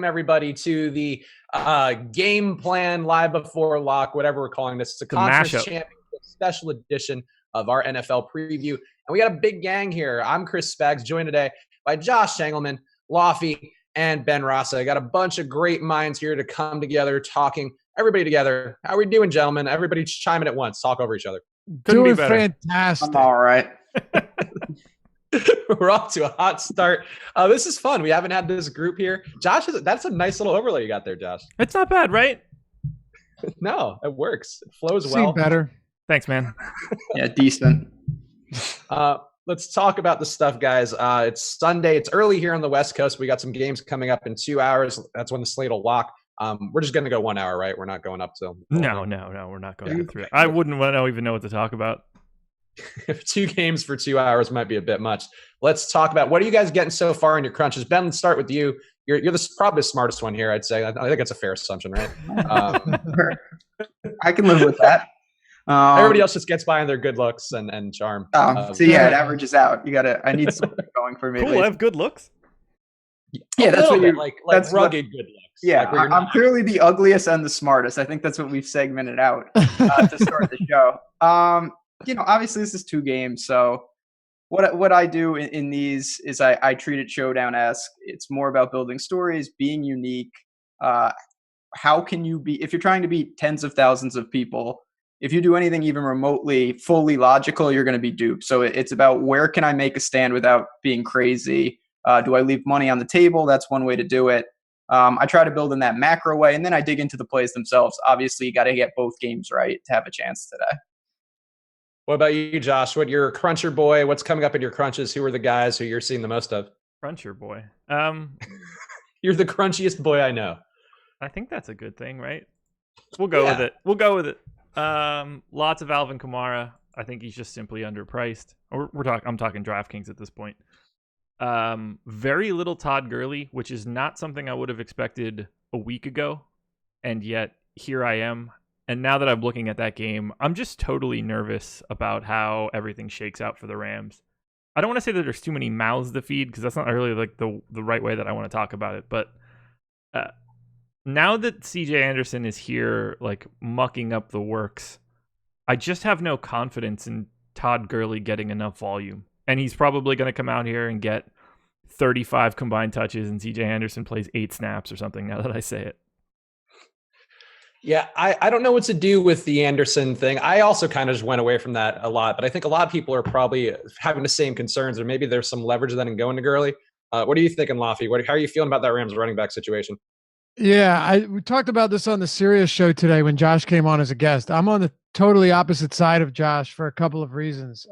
everybody to the game plan live before lock, whatever we're calling this. It's a conference championship special edition of our NFL preview. And we got a big gang here. I'm Chris Spags, joined today by Josh Shangelman, Laffy, and Ben Rasa. I got a bunch of great minds here to come together, talking everybody together. How are we doing, gentlemen? Everybody chime in at once. Talk over each other. Doing fantastic. I'm all right. We're off to a hot start. This is fun. We haven't had this group here. Josh, that's a nice little overlay you got there, Josh. It's not bad, right? No, it works. It flows well. Seen better. Thanks, man. Yeah, decent. Let's talk about the stuff, guys. It's Sunday. It's early here on the West Coast. We got some games coming up in 2 hours. That's when the slate will lock. We're just going to go 1 hour, right? We're not going up till. No, we're not going through it. I wouldn't even know what to talk about. If 2 games for 2 hours might be a bit much. Let's talk about what are you guys getting so far in your crunches. Ben, let's start with you. You're probably the smartest one here, I'd say. I think that's a fair assumption, right? I can live with that. Everybody else just gets by on their good looks and charm. So yeah, it averages out. I need something going for me. Cool, I have good looks. Yeah, that's what you're like rugged good looks. Yeah, like I'm clearly the ugliest and the smartest. I think that's what we've segmented out to start the show. Obviously this is 2 games, so what I do in these is I treat it showdown-esque. It's more about building stories, being unique. How can you be, if you're trying to beat tens of thousands of people, if you do anything even remotely fully logical, you're going to be duped. So it's about where can I make a stand without being crazy? Do I leave money on the table? That's one way to do it. I try to build in that macro way, and then I dig into the plays themselves. Obviously, you got to get both games right to have a chance today. What about you, Josh? What your cruncher boy? What's coming up in your crunches? Who are the guys who you're seeing the most of? Cruncher boy. You're the crunchiest boy I know. I think that's a good thing, right? We'll go with it. Lots of Alvin Kamara. I think he's just simply underpriced. I'm talking DraftKings at this point. Very little Todd Gurley, which is not something I would have expected a week ago, and yet here I am. And now that I'm looking at that game, I'm just totally nervous about how everything shakes out for the Rams. I don't want to say that there's too many mouths to feed, because that's not really like the right way that I want to talk about it. But now that CJ Anderson is here, like mucking up the works, I just have no confidence in Todd Gurley getting enough volume. And he's probably going to come out here and get 35 combined touches, and CJ Anderson plays 8 snaps or something, now that I say it. Yeah, I don't know what to do with the Anderson thing. I also kind of just went away from that a lot, but I think a lot of people are probably having the same concerns, or maybe there's some leverage then in going to Gurley. What are you thinking, Laffy? How are you feeling about that Rams running back situation? Yeah, we talked about this on the Sirius show today when Josh came on as a guest. I'm on the totally opposite side of Josh for a couple of reasons.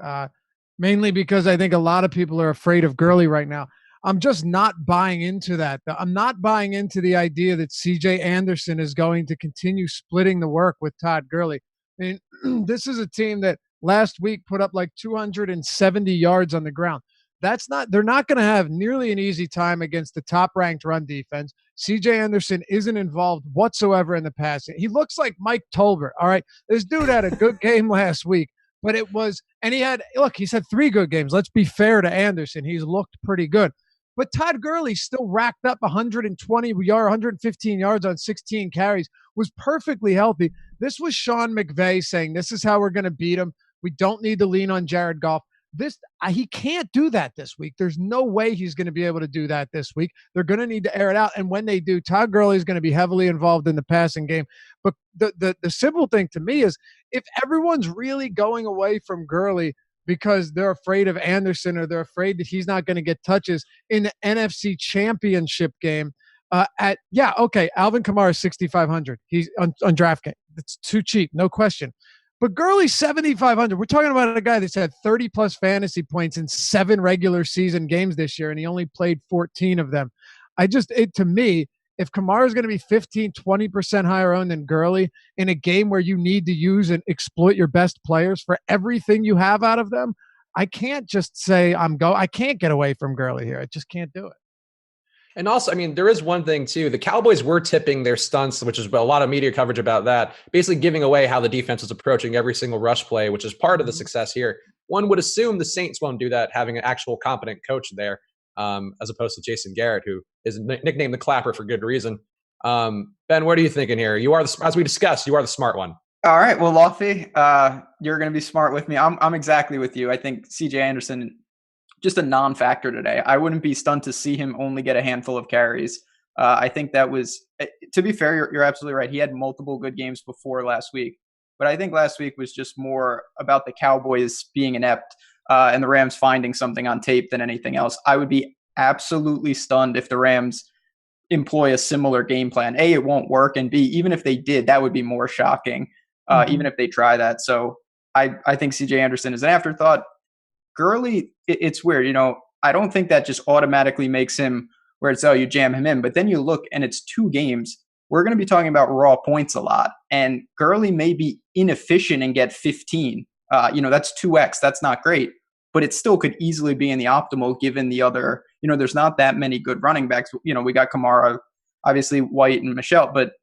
Mainly because I think a lot of people are afraid of Gurley right now. I'm just not buying into that. I'm not buying into the idea that CJ Anderson is going to continue splitting the work with Todd Gurley. I mean, this is a team that last week put up like 270 yards on the ground. They're not going to have nearly an easy time against the top-ranked run defense. CJ Anderson isn't involved whatsoever in the passing. He looks like Mike Tolbert. All right. This dude had a good game last week. But he's had 3 good games. Let's be fair to Anderson. He's looked pretty good. But Todd Gurley still racked up 115 yards on 16 carries, was perfectly healthy. This was Sean McVay saying, this is how we're going to beat him. We don't need to lean on Jared Goff. He can't do that this week. There's no way he's going to be able to do that this week. They're going to need to air it out. And when they do, Todd Gurley is going to be heavily involved in the passing game. But the simple thing to me is, if everyone's really going away from Gurley because they're afraid of Anderson, or they're afraid that he's not going to get touches in the NFC Championship game, Alvin Kamara is 6,500. He's on DraftKings. It's too cheap, no question. But Gurley's 7,500. We're talking about a guy that's had 30-plus fantasy points in 7 regular season games this year, and he only played 14 of them. To me, if Kamara is going to be 15, 20% higher owned than Gurley in a game where you need to use and exploit your best players for everything you have out of them, I can't just say I can't get away from Gurley here. I just can't do it. And also, I mean, there is one thing too. The Cowboys were tipping their stunts, which is a lot of media coverage about that, basically giving away how the defense was approaching every single rush play, which is part of the success here. One would assume the Saints won't do that, having an actual competent coach there. as opposed to Jason Garrett, who is nicknamed the Clapper for good reason. Ben, what are you thinking here? You are as we discussed, you are the smart one. All right. Well, Lofty, you're going to be smart with me. I'm exactly with you. I think CJ Anderson, just a non-factor today. I wouldn't be stunned to see him only get a handful of carries. I think that was, to be fair, you're absolutely right. He had multiple good games before last week, but I think last week was just more about the Cowboys being inept and the Rams finding something on tape than anything else. I would be absolutely stunned if the Rams employ a similar game plan. A, it won't work, and B, even if they did, that would be more shocking, even if they try that. So I think CJ Anderson is an afterthought. Gurley, it's weird. I don't think that just automatically makes him where it's, you jam him in. But then you look and it's 2 games. We're going to be talking about raw points a lot. And Gurley may be inefficient and get 15. That's 2x. That's not great. But it still could easily be in the optimal given the other, there's not that many good running backs. We got Kamara, obviously White and Michelle, but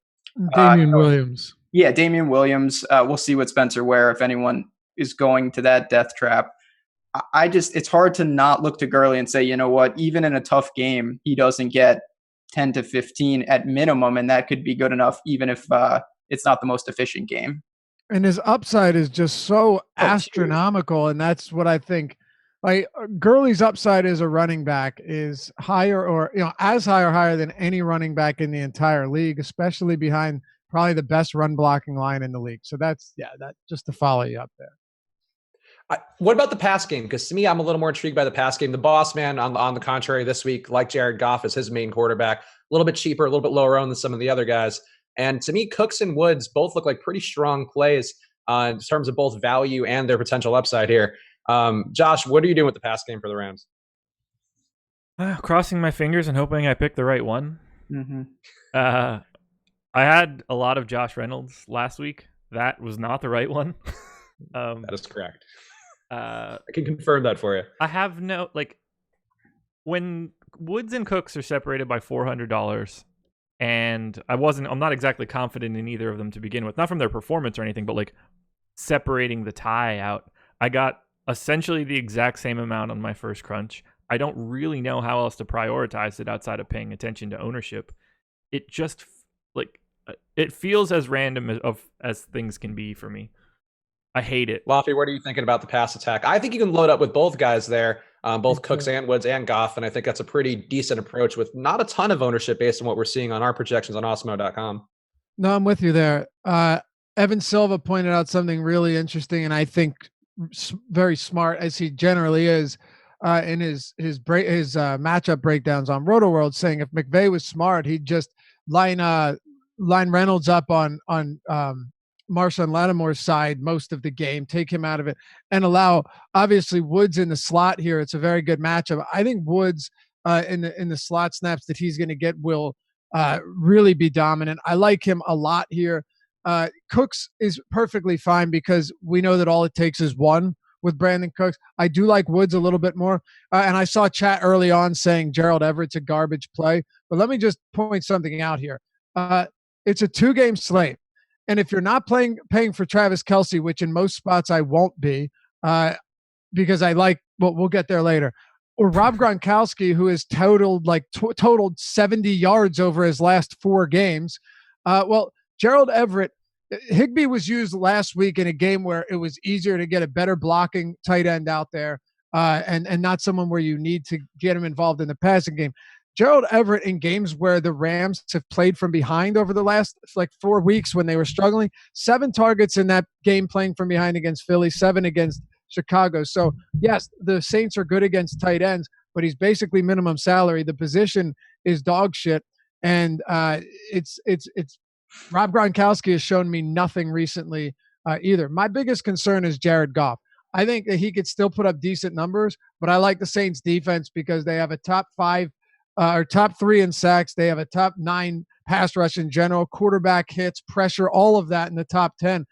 Damian Williams. Yeah, Damian Williams. We'll see what Spencer Ware, if anyone is going to that death trap. It's hard to not look to Gurley and say, you know what, even in a tough game, he doesn't get 10 to 15 at minimum, and that could be good enough, even if it's not the most efficient game. And his upside is just so astronomical, and that's what I think. Like Gurley's upside as a running back is higher, or as high or higher than any running back in the entire league, especially behind probably the best run blocking line in the league. So that just to follow you up there. What about the pass game? Because to me, I'm a little more intrigued by the pass game. The boss man, on the contrary, this week, like Jared Goff, is his main quarterback. A little bit cheaper, a little bit lower owned than some of the other guys. And to me, Cooks and Woods both look like pretty strong plays in terms of both value and their potential upside here. Josh, what are you doing with the pass game for the Rams? Crossing my fingers and hoping I pick the right one. Mm-hmm. I had a lot of Josh Reynolds last week. That was not the right one. That is correct. I can confirm that for you. I have when Woods and Cooks are separated by $400, and I'm not exactly confident in either of them to begin with, not from their performance or anything, but separating the tie out. I got essentially the exact same amount on my first crunch. I don't really know how else to prioritize it outside of paying attention to ownership. It just it feels as random as things can be for me. I hate it. Lofty, what are you thinking about the pass attack? I think you can load up with both guys there, both Cooks and Woods and Goff, and I think that's a pretty decent approach with not a ton of ownership based on what we're seeing on our projections on Osmo.com. No, I'm with you there. Evan Silva pointed out something really interesting, and I think very smart, as he generally is, in his matchup breakdowns on RotoWorld, saying if McVay was smart, he'd just line Reynolds up on Marshawn Lattimore's side most of the game, take him out of it, and allow obviously Woods in the slot here. It's a very good matchup. I think Woods in the slot snaps that he's going to get will really be dominant. I like him a lot here. Cooks is perfectly fine because we know that all it takes is one with Brandon Cooks. I do like Woods a little bit more. And I saw chat early on saying Gerald Everett's a garbage play. But let me just point something out here. It's a 2-game slate. And if you're not paying for Travis Kelce, which in most spots I won't be, because I like, well, we'll get there later, or Rob Gronkowski, who has totaled 70 yards over his last 4 games. Well, Gerald Everett, Higbee was used last week in a game where it was easier to get a better blocking tight end out there, and not someone where you need to get him involved in the passing game. Gerald Everett in games where the Rams have played from behind over the last 4 weeks when they were struggling, 7 targets in that game playing from behind against Philly, 7 against Chicago. So yes, the Saints are good against tight ends, but he's basically minimum salary. The position is dog shit. And it's Rob Gronkowski has shown me nothing recently either. My biggest concern is Jared Goff. I think that he could still put up decent numbers, but I like the Saints defense because they have a top 5 or top 3 in sacks. They have a top 9 pass rush in general, quarterback hits, pressure, all of that in the top 10.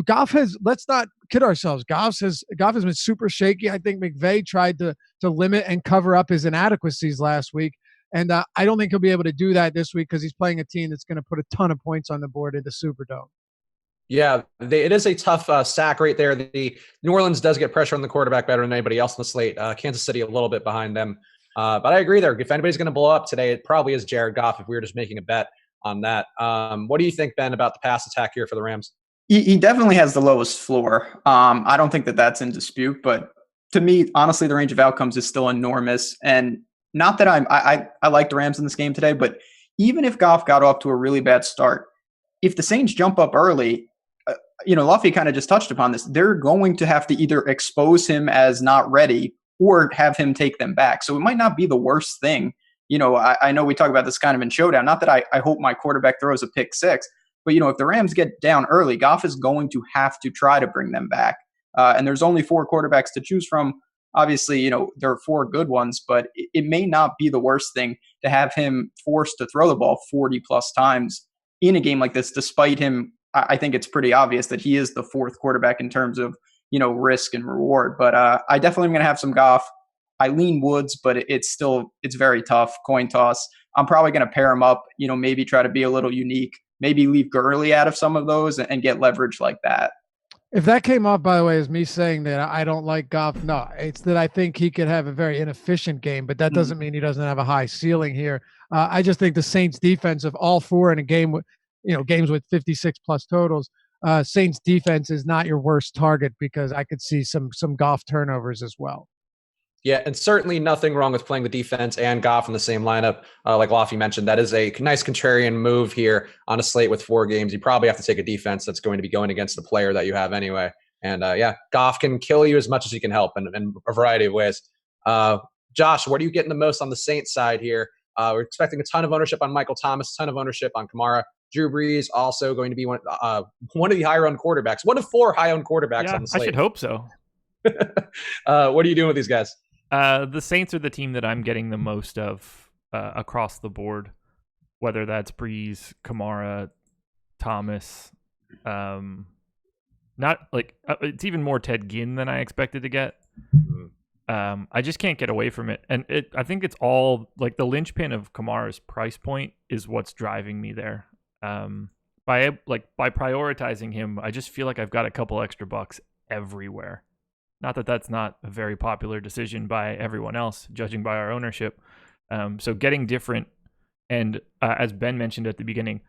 Goff has, let's not kid ourselves. Goff has been super shaky. I think McVay tried to limit and cover up his inadequacies last week. And I don't think he'll be able to do that this week because he's playing a team that's going to put a ton of points on the board in the Superdome. Yeah, it is a tough sack rate there. The New Orleans does get pressure on the quarterback better than anybody else in the slate. Kansas City a little bit behind them. But I agree there. If anybody's going to blow up today, it probably is Jared Goff if we were just making a bet on that. What do you think, Ben, about the pass attack here for the Rams? He definitely has the lowest floor. I don't think that that's in dispute, but to me, honestly, the range of outcomes is still enormous. And not that I like the Rams in this game today, but even if Goff got off to a really bad start, if the Saints jump up early, Luffy kind of just touched upon this. They're going to have to either expose him as not ready or have him take them back. So it might not be the worst thing. I know we talk about this kind of in showdown. Not that I hope my quarterback throws a pick six, but if the Rams get down early, Goff is going to have to try to bring them back. And there's only 4 quarterbacks to choose from. Obviously, there are 4 good ones, but it may not be the worst thing to have him forced to throw the ball 40 plus times in a game like this, despite him. I think it's pretty obvious that he is the 4th quarterback in terms of, risk and reward. But I definitely am going to have some Goff. I lean Woods, but it's very tough. Coin toss. I'm probably going to pair him up, maybe try to be a little unique, maybe leave Gurley out of some of those and get leverage like that. If that came off, by the way, as me saying that I don't like Goff, no, it's that I think he could have a very inefficient game, but that doesn't mean he doesn't have a high ceiling here. I just think the Saints defense of all 4 in a game, games with 56 plus totals, Saints defense is not your worst target because I could see some Goff turnovers as well. Yeah, and certainly nothing wrong with playing the defense and Goff in the same lineup. Like Lofty mentioned, that is a nice contrarian move here on a slate with 4 games. You probably have to take a defense that's going to be going against the player that you have anyway. And Goff can kill you as much as he can help in a variety of ways. Josh, what are you getting the most on the Saints side here? We're expecting a ton of ownership on Michael Thomas, a ton of ownership on Kamara. Drew Brees also going to be one of the higher-owned quarterbacks. 1 of 4 high-owned quarterbacks on the slate. I should hope so. What are you doing with these guys? The Saints are the team that I'm getting the most of across the board, whether that's Breeze, Kamara, Thomas. Not like it's even more Ted Ginn than I expected to get. I just can't get away from it, and I think it's all like the linchpin of Kamara's price point is what's driving me there. By prioritizing him, I just feel like I've got a couple extra bucks everywhere. Not that that's not a very popular decision by everyone else, judging by our ownership. So getting different, and as Ben mentioned at the beginning,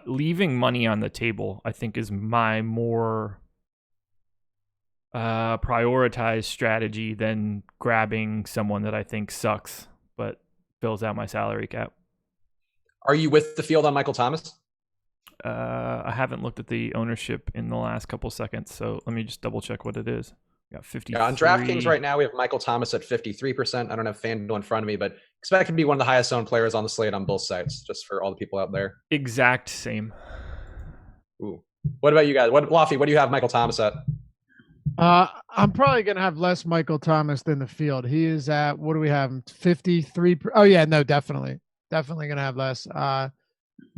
leaving money on the table, I think, is my more prioritized strategy than grabbing someone that I think sucks but fills out my salary cap. Are you with the field on Michael Thomas? I haven't looked at the ownership in the last couple seconds, so let me just double check what it is. Got 50. On DraftKings right now, we have Michael Thomas at 53%. I don't have FanDuel in front of me, but expect him to be one of the highest owned players on the slate on both sides, just for all the people out there. Exact same. Ooh. What about you guys? Lofty, what do you have Michael Thomas at? I'm probably going to have less Michael Thomas than the field. He is at, what do we have? 53. Oh, yeah, no, definitely. Definitely going to have less.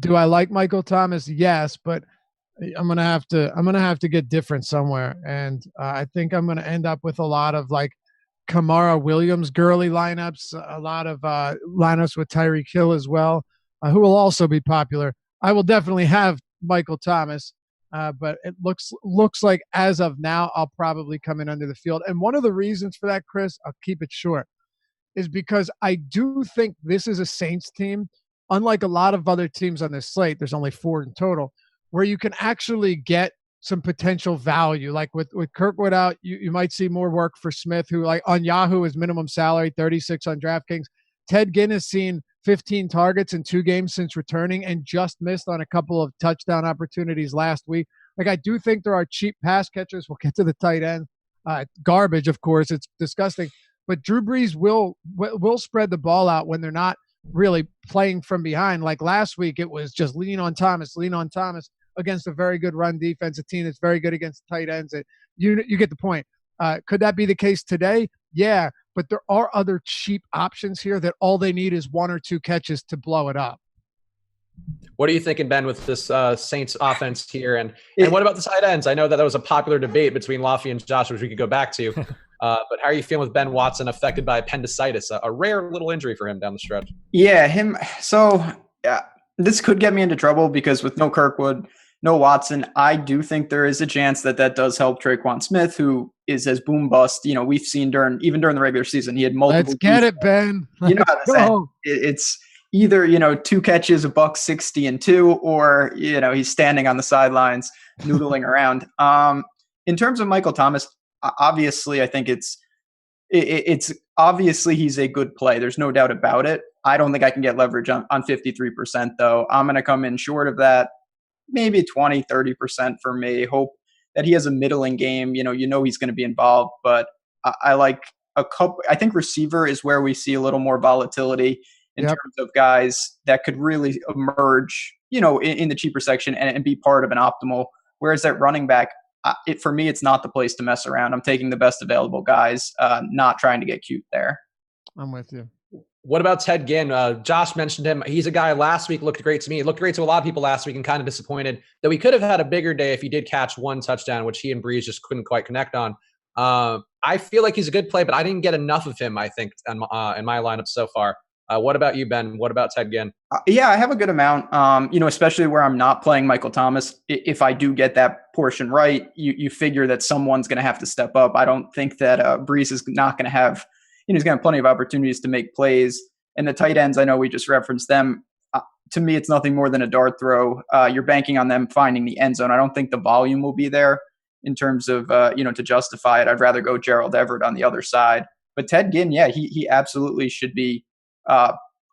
Do I like Michael Thomas? Yes, but I'm gonna have to get different somewhere, and I think I'm gonna end up with a lot of like Kamara, Williams, Gurley lineups, a lot of lineups with Tyreek Hill as well, who will also be popular. I will definitely have Michael Thomas, but it looks like as of now I'll probably come in under the field. And one of the reasons for that, Chris, I'll keep it short, is because I do think this is a Saints team, unlike a lot of other teams on this slate. There's only 4 in total, where you can actually get some potential value. Like with Kirkwood out, you might see more work for Smith, who like on Yahoo is minimum salary, 36 on DraftKings. Ted Ginn has seen 15 targets in 2 games since returning and just missed on a couple of touchdown opportunities last week. Like I do think there are cheap pass catchers. We'll get to the tight end. Garbage, of course. It's disgusting. But Drew Brees will spread the ball out when they're not really playing from behind. Like last week, it was just lean on Thomas against a very good run defense, a team that's very good against tight ends. You get the point. Could that be the case today? Yeah, but there are other cheap options here that all they need is 1 or 2 catches to blow it up. What are you thinking, Ben, with this Saints offense here? And what about the tight ends? I know that was a popular debate between Lofty and Josh, which we could go back to. But how are you feeling with Ben Watson affected by appendicitis, a rare little injury for him down the stretch? Yeah, him. So this could get me into trouble because with no Kirkwood, no Watson. I do think there is a chance that does help Traquan Smith, who is as boom bust. We've seen during the regular season, he had multiple. Let's get it, Ben. You know how to say it's either 2 catches, $160 and 2, or he's standing on the sidelines noodling around. In terms of Michael Thomas, obviously, I think it's obviously he's a good play. There's no doubt about it. I don't think I can get leverage on 53%, though. I'm going to come in short of that, maybe 20, 30% for me. Hope that he has a middling game. He's going to be involved, but I like a couple. I think receiver is where we see a little more volatility in terms of guys that could really emerge, in the cheaper section and be part of an optimal. Whereas at running back, for me, it's not the place to mess around. I'm taking the best available guys, not trying to get cute there. I'm with you. What about Ted Ginn? Josh mentioned him. He's a guy last week looked great to me. It looked great to a lot of people last week, and kind of disappointed that we could have had a bigger day if he did catch 1 touchdown, which he and Breeze just couldn't quite connect on. I feel like he's a good play, but I didn't get enough of him, I think, in my lineup so far. What about you, Ben? What about Ted Ginn? Yeah, I have a good amount, especially where I'm not playing Michael Thomas. If I do get that portion right, you figure that someone's going to have to step up. I don't think that Breeze is not going to have, he's going to have plenty of opportunities to make plays. And the tight ends, I know we just referenced them. To me, it's nothing more than a dart throw. You're banking on them finding the end zone. I don't think the volume will be there in terms of, to justify it. I'd rather go Gerald Everett on the other side. But Ted Ginn, yeah, he absolutely should be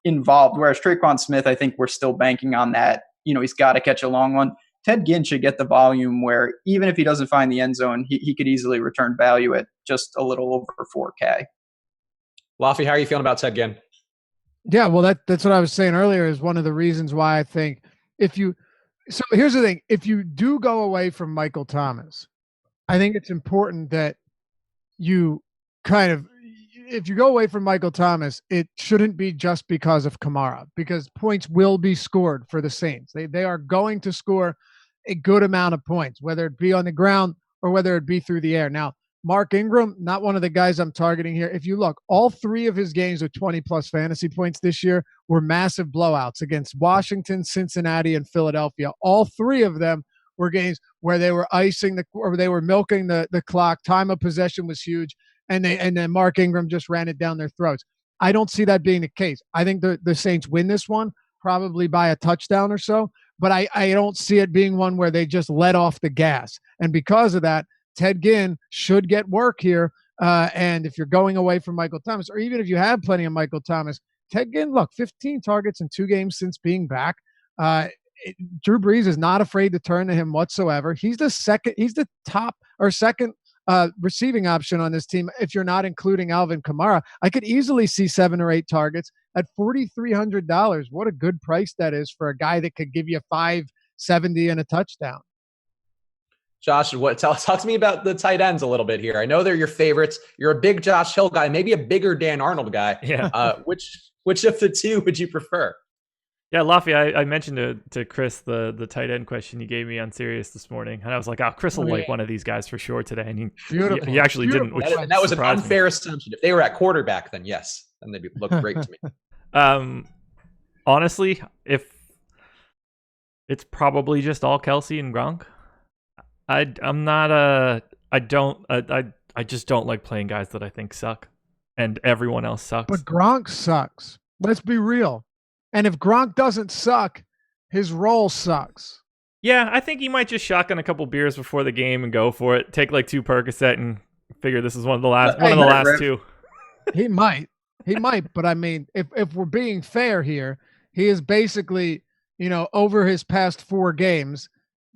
involved. Whereas Traquan Smith, I think we're still banking on that. He's got to catch a long one. Ted Ginn should get the volume where even if he doesn't find the end zone, he could easily return value at just a little over 4K. Laffy, how are you feeling about Ted Ginn? Yeah, well, that's what I was saying earlier is one of the reasons why I think so here's the thing. If you do go away from Michael Thomas, I think it's important that you if you go away from Michael Thomas, it shouldn't be just because of Kamara, because points will be scored for the Saints. They are going to score a good amount of points, whether it be on the ground or whether it be through the air. Now, Mark Ingram, not one of the guys I'm targeting here. If you look, all 3 of his games with 20-plus fantasy points this year were massive blowouts against Washington, Cincinnati, and Philadelphia. All 3 of them were games where they were or they were milking the clock. Time of possession was huge, and then Mark Ingram just ran it down their throats. I don't see that being the case. I think the Saints win this one, probably by a touchdown or so, but I don't see it being one where they just let off the gas. And because of that, Ted Ginn should get work here. And if you're going away from Michael Thomas, or even if you have plenty of Michael Thomas, Ted Ginn, look, 15 targets in 2 games since being back. Drew Brees is not afraid to turn to him whatsoever. He's the top or second receiving option on this team. If you're not including Alvin Kamara, I could easily see 7 or 8 targets at $4,300. What a good price that is for a guy that could give you 570 and a touchdown. Josh, talk to me about the tight ends a little bit here. I know they're your favorites. You're a big Josh Hill guy, maybe a bigger Dan Arnold guy. Yeah. Which of the 2 would you prefer? Yeah, Laffy, I mentioned to Chris the tight end question you gave me on Sirius this morning, and I was like, Chris will like one of these guys for sure today, and he actually didn't. Which that was an unfair assumption. If they were at quarterback, then yes, then they'd look great to me. Honestly, if it's probably just all Kelsey and Gronk. I just don't like playing guys that I think suck, and everyone else sucks. But Gronk sucks. Let's be real. And if Gronk doesn't suck, his role sucks. Yeah, I think he might just shotgun a couple beers before the game and go for it. Take like 2 Percocet and figure this is one of the last 2. He might, but I mean, if we're being fair here, he is basically, over his past 4 games,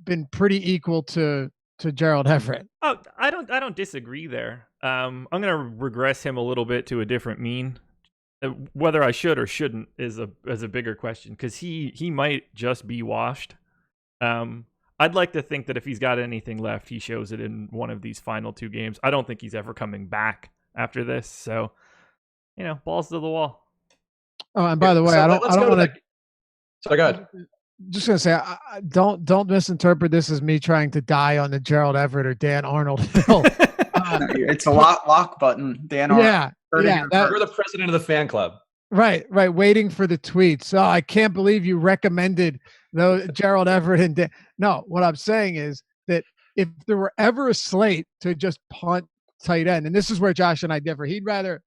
been pretty equal to Gerald Everett. Oh, I don't disagree there. I'm gonna regress him a little bit to a different mean. Whether I should or shouldn't is a bigger question, because he might just be washed. I'd like to think that if he's got anything left, he shows it in one of these final 2 games. I don't think he's ever coming back after this. So, balls to the wall. Oh, and by the way, I don't want to. So go ahead. Just gonna say, don't misinterpret this as me trying to die on the Gerald Everett or Dan Arnold hill. It's a lock button, Dan Arnold. Yeah, you're the president of the fan club. Right. Waiting for the tweets. Oh, I can't believe you recommended Gerald Everett and no. What I'm saying is that if there were ever a slate to just punt tight end, and this is where Josh and I differ, he'd rather.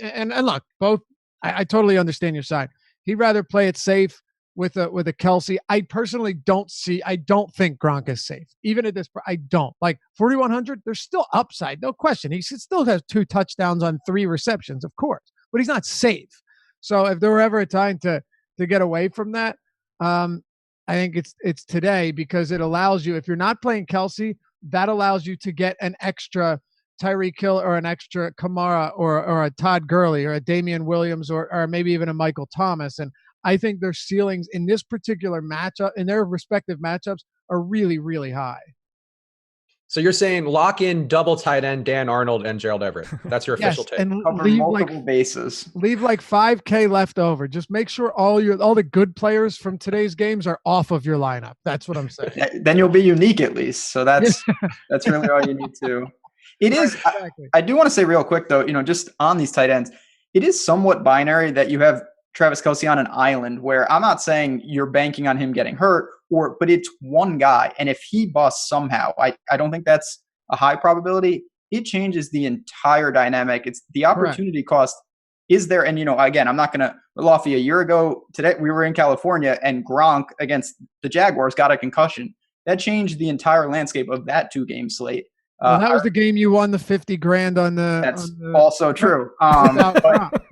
And look, both. I totally understand your side. He'd rather play it safe with a Kelsey. I personally don't think Gronk is safe. Even at this, I don't like 4,100. There's still upside, no question. He still has 2 touchdowns on 3 receptions, of course, but he's not safe. So if there were ever a time to get away from that, I think it's today, because it allows you, if you're not playing Kelsey, that allows you to get an extra Tyreek Hill or an extra Kamara or a Todd Gurley or a Damian Williams or maybe even a Michael Thomas. And I think their ceilings in this particular matchup, in their respective matchups, are really, really high. So you're saying lock in double tight end Dan Arnold and Gerald Everett. That's your official take. And leave multiple bases. Leave like $5K left over. Just make sure all the good players from today's games are off of your lineup. That's what I'm saying. Then you'll be unique at least. So that's really all you need to. It is. Exactly. I do want to say real quick though, just on these tight ends, it is somewhat binary that you have Travis Kelce on an island, where I'm not saying you're banking on him getting hurt, but it's one guy. And if he busts somehow, I don't think that's a high probability. It changes the entire dynamic. It's the opportunity cost is there. And, again, I'm not going to, Laffy, a year ago today, we were in California and Gronk against the Jaguars got a concussion. That changed the entire landscape of that 2-game slate. Well, that was the game you won the $50,000 on the. That's also true.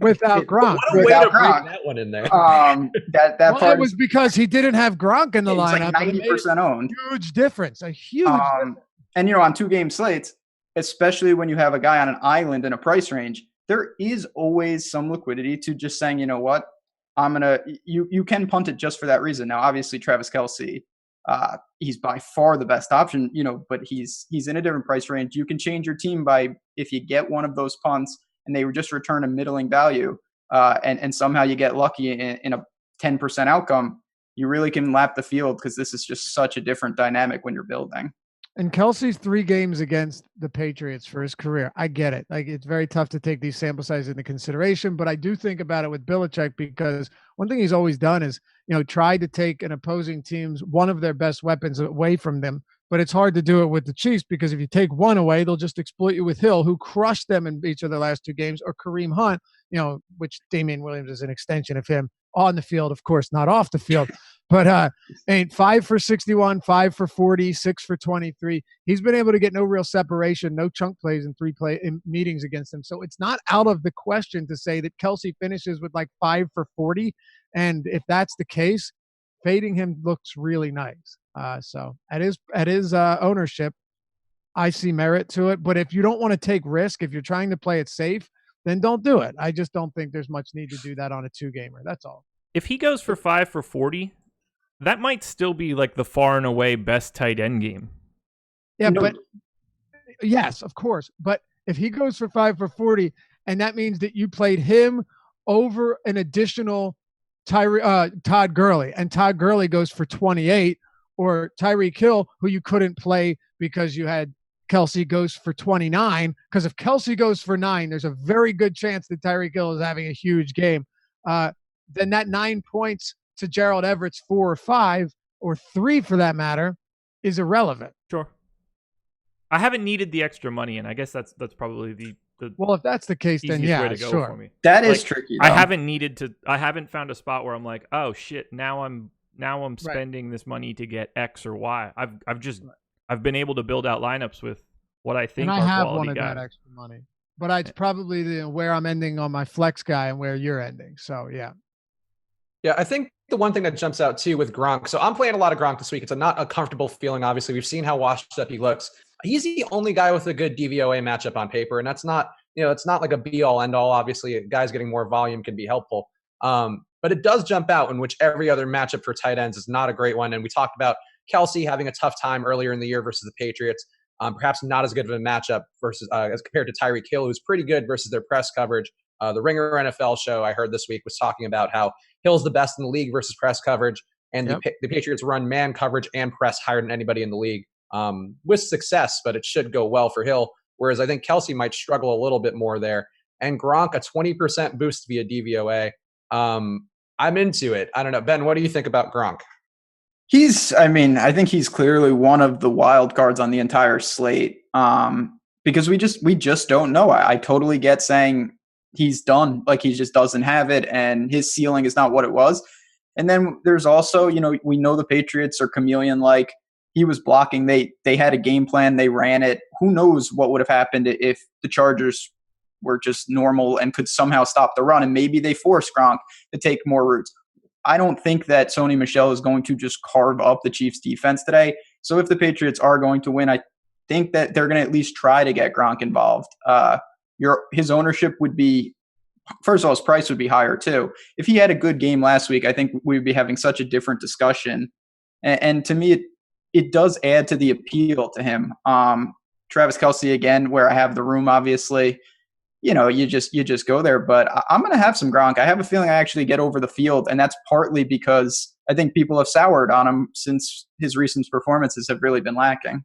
Without Gronk. What a way to bring that one in there. Part it was because he didn't have Gronk in the lineup. Like 90% owned. Huge difference. A huge difference. And on 2-game slates, especially when you have a guy on an island in a price range, there is always some liquidity to just saying, you know what, you can punt it just for that reason. Now, obviously, Travis Kelce. He's by far the best option, but he's in a different price range. You can change your team by, if you get one of those punts and they just return a middling value, and somehow you get lucky in a 10% outcome, you really can lap the field, because this is just such a different dynamic when you're building. And Kelsey's 3 games against the Patriots for his career. I get it. Like, it's very tough to take these sample sizes into consideration, but I do think about it with Belichick, because one thing he's always done is, try to take an opposing team's one of their best weapons away from them. But it's hard to do it with the Chiefs, because if you take one away, they'll just exploit you with Hill, who crushed them in each of their last 2 games, or Kareem Hunt, which Damian Williams is an extension of him on the field, of course, not off the field. But 5 for 61, 5 for 40, 6 for 23. He's been able to get no real separation, no chunk plays in meetings against him. So it's not out of the question to say that Kelsey finishes with like 5 for 40. And if that's the case, fading him looks really nice. So at his ownership, I see merit to it. But if you don't want to take risk, if you're trying to play it safe, then don't do it. I just don't think there's much need to do that on a 2-gamer. That's all. If he goes for 5 for 40, that might still be like the far and away best tight end game. Yeah, but yes, of course. But if he goes for 5 for 40, and that means that you played him over an additional Todd Gurley, and Todd Gurley goes for 28, or Tyreek Hill, who you couldn't play because you had Kelsey, goes for 29, because if Kelsey goes for 9, there's a very good chance that Tyreek Hill is having a huge game. Then that 9 points to Gerald Everett's 4 or 5 or 3 for that matter is irrelevant. Sure. I haven't needed the extra money, and I guess that's probably the well, if that's the case, then yeah, way to go sure. for me. That is tricky. Though. I haven't found a spot where I'm like, oh shit, now I'm spending this money to get X or Y. I've been able to build out lineups with what I think and are I have quality wanted guys. that extra money, but it's probably where I'm ending on my flex guy and where you're ending. So yeah. Yeah, I think the one thing that jumps out too with Gronk. So I'm playing a lot of Gronk this week. It's not a comfortable feeling. Obviously, we've seen how washed up he looks. He's the only guy with a good DVOA matchup on paper, and that's not, it's not like a be all end all. Obviously, guys getting more volume can be helpful. But it does jump out, in which every other matchup for tight ends is not a great one. And we talked about Kelsey having a tough time earlier in the year versus the Patriots. Perhaps not as good of a matchup versus as compared to Tyreek Hill, who's pretty good versus their press coverage. The Ringer NFL show I heard this week was talking about how Hill's the best in the league versus press coverage, and the Patriots run man coverage and press higher than anybody in the league, with success, but it should go well for Hill. Whereas I think Kelsey might struggle a little bit more there. and Gronk a 20% boost via DVOA. I'm into it. I don't know. Ben, what do you think about Gronk? I think he's clearly one of the wild cards on the entire slate. Because we just don't know. I totally get saying he's done, like he just doesn't have it and his ceiling is not what it was. And then there's also, we know the Patriots are chameleon like. He was blocking. They had a game plan. They ran it. Who knows what would have happened if the Chargers were just normal and could somehow stop the run, and maybe they force Gronk to take more routes. I don't think that Sony Michel is going to just carve up the Chiefs defense today. So if the Patriots are going to win, I think that they're going to at least try to get Gronk involved. His ownership would be, first of all, his price would be higher too. If he had a good game last week, I think we'd be having such a different discussion. And to me, it does add to the appeal to him. Travis Kelce again, where I have the room, obviously. You just go there. But I'm going to have some Gronk. I have a feeling I actually get over the field, and that's partly because I think people have soured on him since his recent performances have really been lacking.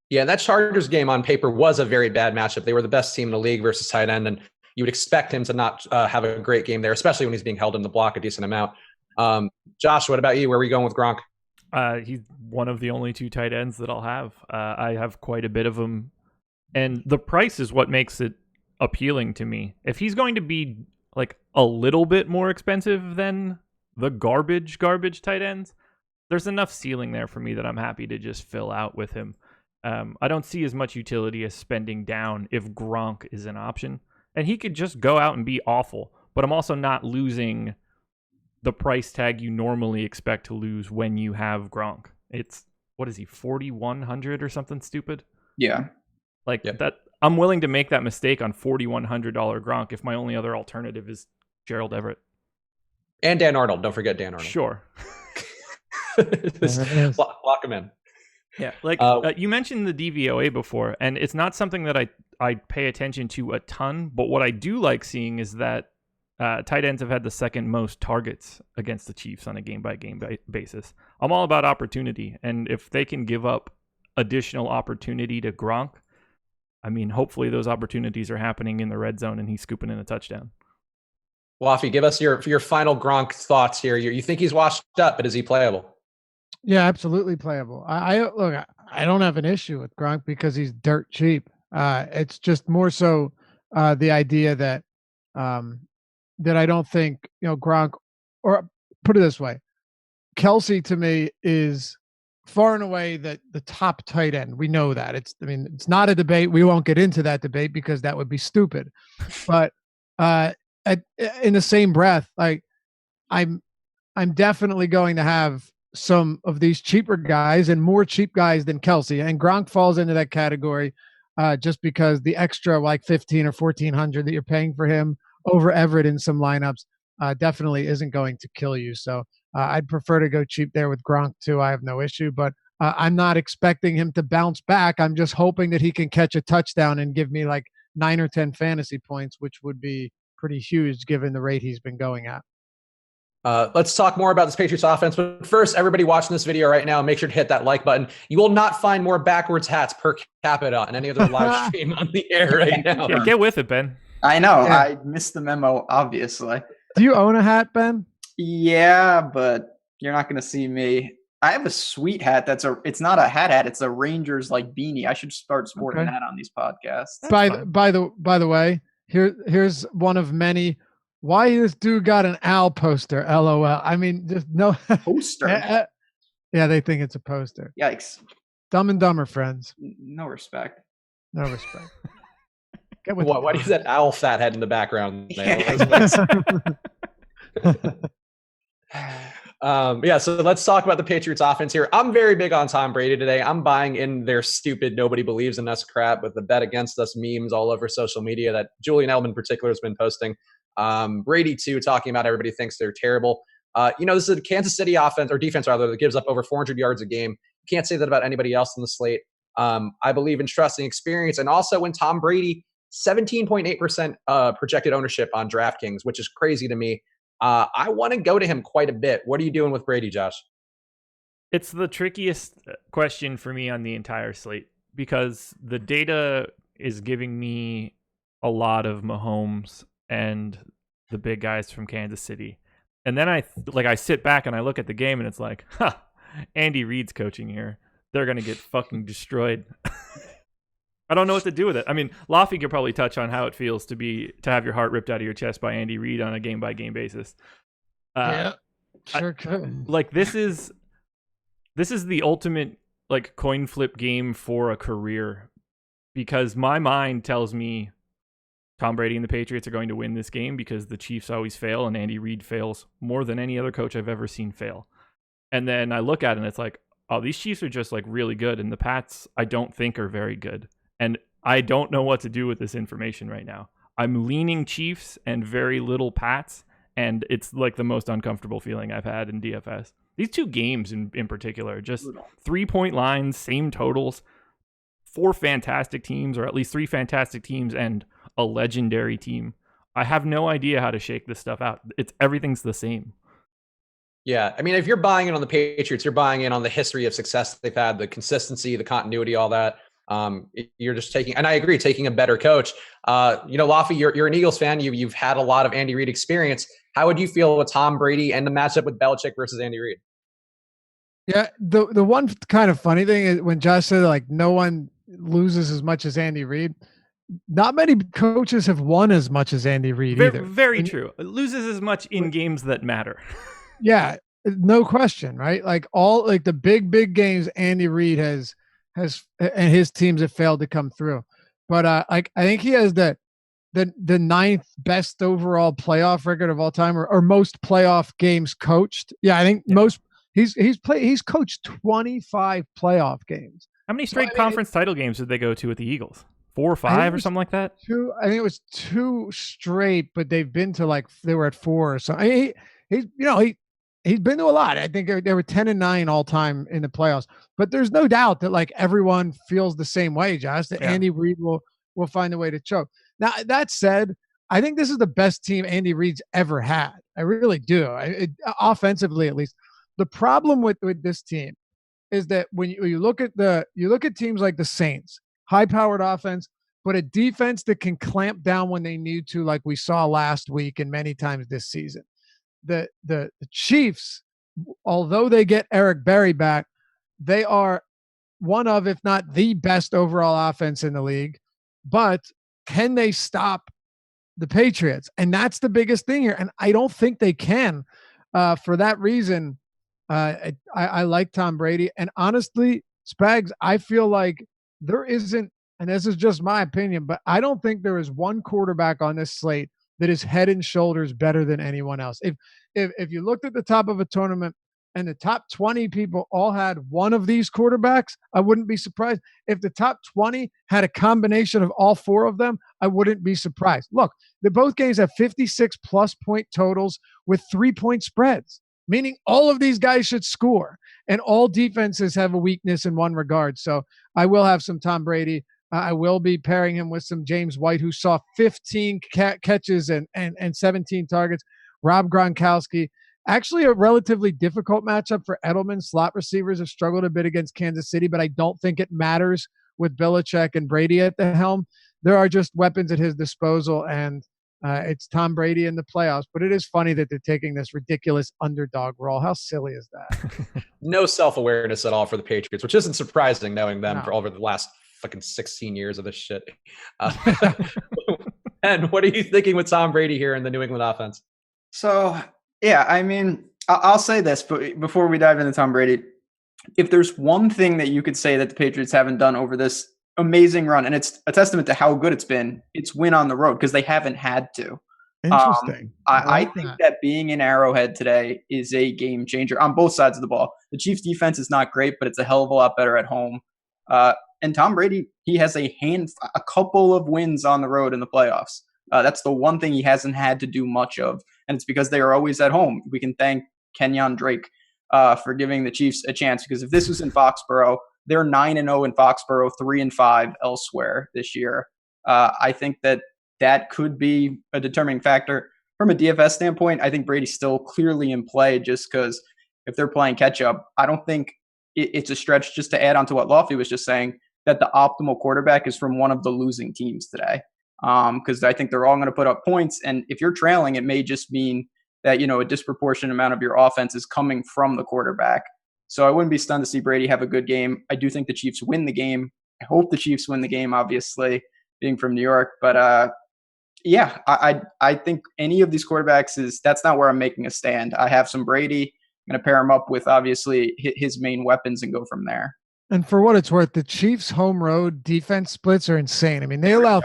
Yeah, that Chargers game on paper was a very bad matchup. They were the best team in the league versus tight end, and you would expect him to not have a great game there, especially when he's being held in the block a decent amount. Josh, what about you? Where are we going with Gronk? He's one of the only 2 tight ends that I'll have. I have quite a bit of them, and the price is what makes it appealing to me. If he's going to be like a little bit more expensive than the garbage tight ends, there's enough ceiling there for me that I'm happy to just fill out with him. I don't see as much utility as spending down if Gronk is an option, and he could just go out and be awful, but I'm also not losing the price tag you normally expect to lose when you have Gronk. It's, what is he, 4,100 or something stupid? Yeah. That. I'm willing to make that mistake on $4,100 Gronk if my only other alternative is Gerald Everett. And Dan Arnold. Don't forget Dan Arnold. Sure. Lock him in. Yeah, you mentioned the DVOA before, and it's not something that I pay attention to a ton, but what I do like seeing is that tight ends have had the second most targets against the Chiefs on a game-by-game basis. I'm all about opportunity, and if they can give up additional opportunity to Gronk, I mean, hopefully those opportunities are happening in the red zone and he's scooping in a touchdown. Waffy, give us your final Gronk thoughts here. You think he's washed up, but is he playable? Yeah, absolutely playable. I don't have an issue with Gronk because he's dirt cheap. It's just more so the idea that that I don't think Gronk, or put it this way, Kelce to me is far and away the top tight end. We know that. It's not a debate. We won't get into that debate because that would be stupid. But in the same breath, like I'm definitely going to have some of these cheaper guys and more cheap guys than Kelce, and Gronk falls into that category just because the extra like 15 or 1400 that you're paying for him over Everett in some lineups definitely isn't going to kill you. So I'd prefer to go cheap there with Gronk too. I have no issue, but I'm not expecting him to bounce back. I'm just hoping that he can catch a touchdown and give me like 9 or 10 fantasy points, which would be pretty huge given the rate he's been going at. Let's talk more about this Patriots offense. But first, everybody watching this video right now, make sure to hit that like button. You will not find more backwards hats per capita on any other live stream on the air right now. Yeah, get with it, Ben. I know. Yeah. I missed the memo, obviously. Do you own a hat, Ben? Yeah, but you're not going to see me. I have a sweet hat. It's not a hat. It's a Rangers like beanie. I should start sporting that on these podcasts. By the way, here's one of many. Why this dude got an owl poster? LOL. I mean, just no poster. Yeah, they think it's a poster. Yikes. Dumb and Dumber friends. No respect. No respect. Why do you have that owl fat head in the background? So let's talk about the Patriots offense here. I'm very big on Tom Brady today. I'm buying in their stupid nobody believes in us crap with the bet against us memes all over social media that Julian Edelman in particular has been posting. Brady too, talking about everybody thinks they're terrible. This is a Kansas City offense or defense rather that gives up over 400 yards a game. You can't say that about anybody else in the slate. I believe in trusting experience, and also when Tom Brady 17.8% projected ownership on DraftKings, which is crazy to me. I want to go to him quite a bit. What are you doing with Brady, Josh? It's the trickiest question for me on the entire slate because the data is giving me a lot of Mahomes and the big guys from Kansas City. And then I sit back and I look at the game and it's like, Andy Reid's coaching here. They're going to get fucking destroyed. I don't know what to do with it. I mean, Laffy could probably touch on how it feels to have your heart ripped out of your chest by Andy Reid on a game by game basis. Yeah, sure could. Like this is the ultimate like coin flip game for a career, because my mind tells me Tom Brady and the Patriots are going to win this game because the Chiefs always fail and Andy Reid fails more than any other coach I've ever seen fail. And then I look at it and it's like, oh, these Chiefs are just like really good, and the Pats I don't think are very good. And I don't know what to do with this information right now. I'm leaning Chiefs and very little Pats, and it's like the most uncomfortable feeling I've had in DFS. These two games in particular, just 3-point lines, same totals, 4 fantastic teams, or at least 3 fantastic teams and a legendary team. I have no idea how to shake this stuff out. Everything's the same. Yeah, I mean, if you're buying in on the Patriots, you're buying in on the history of success they've had, the consistency, the continuity, all that. You're just taking, and I agree, taking a better coach. Laffy, you're an Eagles fan. You've had a lot of Andy Reid experience. How would you feel with Tom Brady and the matchup with Belichick versus Andy Reid? Yeah, the one kind of funny thing is when Josh said like no one loses as much as Andy Reid. Not many coaches have won as much as Andy Reid either. Very true. It loses as much in games that matter. Yeah, no question, right? Like all like the big games Andy Reid has and his teams have failed to come through. But I think he has the 9th best overall playoff record of all time, or most playoff games coached. Yeah, I think most he's coached 25 playoff games. How many straight conference title games did they go to with the Eagles? 4 or 5 or something like that? 2. I think it was 2 straight, but they've been to they were at 4 or something. He's been to a lot. I think they were 10-9 all time in the playoffs. But there's no doubt that like everyone feels the same way, Josh. That Andy Reid will find a way to choke. Now that said, I think this is the best team Andy Reid's ever had. I really do. Offensively, at least. The problem with this team is that when you look at teams like the Saints, high-powered offense, but a defense that can clamp down when they need to, like we saw last week and many times this season. The Chiefs, although they get Eric Berry back, they are one of, if not the best overall offense in the league. But can they stop the Patriots? And that's the biggest thing here. And I don't think they can. For that reason, I like Tom Brady. And honestly, Spags, I feel like there isn't, and this is just my opinion, but I don't think there is one quarterback on this slate that is head and shoulders better than anyone else. If you looked at the top of a tournament and the top 20 people all had one of these quarterbacks, I wouldn't be surprised. If the top 20 had a combination of all 4 of them, I wouldn't be surprised. Look, both games have 56+ point totals with 3-point spreads, meaning all of these guys should score, and all defenses have a weakness in one regard. So I will have some Tom Brady. I will be pairing him with some James White, who saw 15 catches and 17 targets. Rob Gronkowski. Actually, a relatively difficult matchup for Edelman. Slot receivers have struggled a bit against Kansas City, but I don't think it matters with Belichick and Brady at the helm. There are just weapons at his disposal, and it's Tom Brady in the playoffs. But it is funny that they're taking this ridiculous underdog role. How silly is that? No self-awareness at all for the Patriots, which isn't surprising knowing them for over the last fucking 16 years of this shit. And what are you thinking with Tom Brady here in the New England offense? So, yeah, I mean, I'll say this, but before we dive into Tom Brady, if there's one thing that you could say that the Patriots haven't done over this amazing run, and it's a testament to how good it's been, it's win on the road, because they haven't had to. Interesting. I think that being in Arrowhead today is a game changer on both sides of the ball. The Chiefs defense is not great, but it's a hell of a lot better at home. And Tom Brady, he has a couple of wins on the road in the playoffs. That's the one thing he hasn't had to do much of, and it's because they are always at home. We can thank Kenyon Drake for giving the Chiefs a chance, because if this was in Foxborough, they're 9-0 in Foxborough, 3-5 elsewhere this year. I think that could be a determining factor. From a DFS standpoint, I think Brady's still clearly in play, just because if they're playing catch-up, I don't think it's a stretch, just to add on to what Laffy was just saying, that the optimal quarterback is from one of the losing teams today. because I think they're all going to put up points. And if you're trailing, it may just mean that, a disproportionate amount of your offense is coming from the quarterback. So I wouldn't be stunned to see Brady have a good game. I do think the Chiefs win the game. I hope the Chiefs win the game, obviously, being from New York. But I think any of these quarterbacks that's not where I'm making a stand. I have some Brady. I'm going to pair him up with, obviously, his main weapons and go from there. And for what it's worth, the Chiefs' home road defense splits are insane. I mean, they allow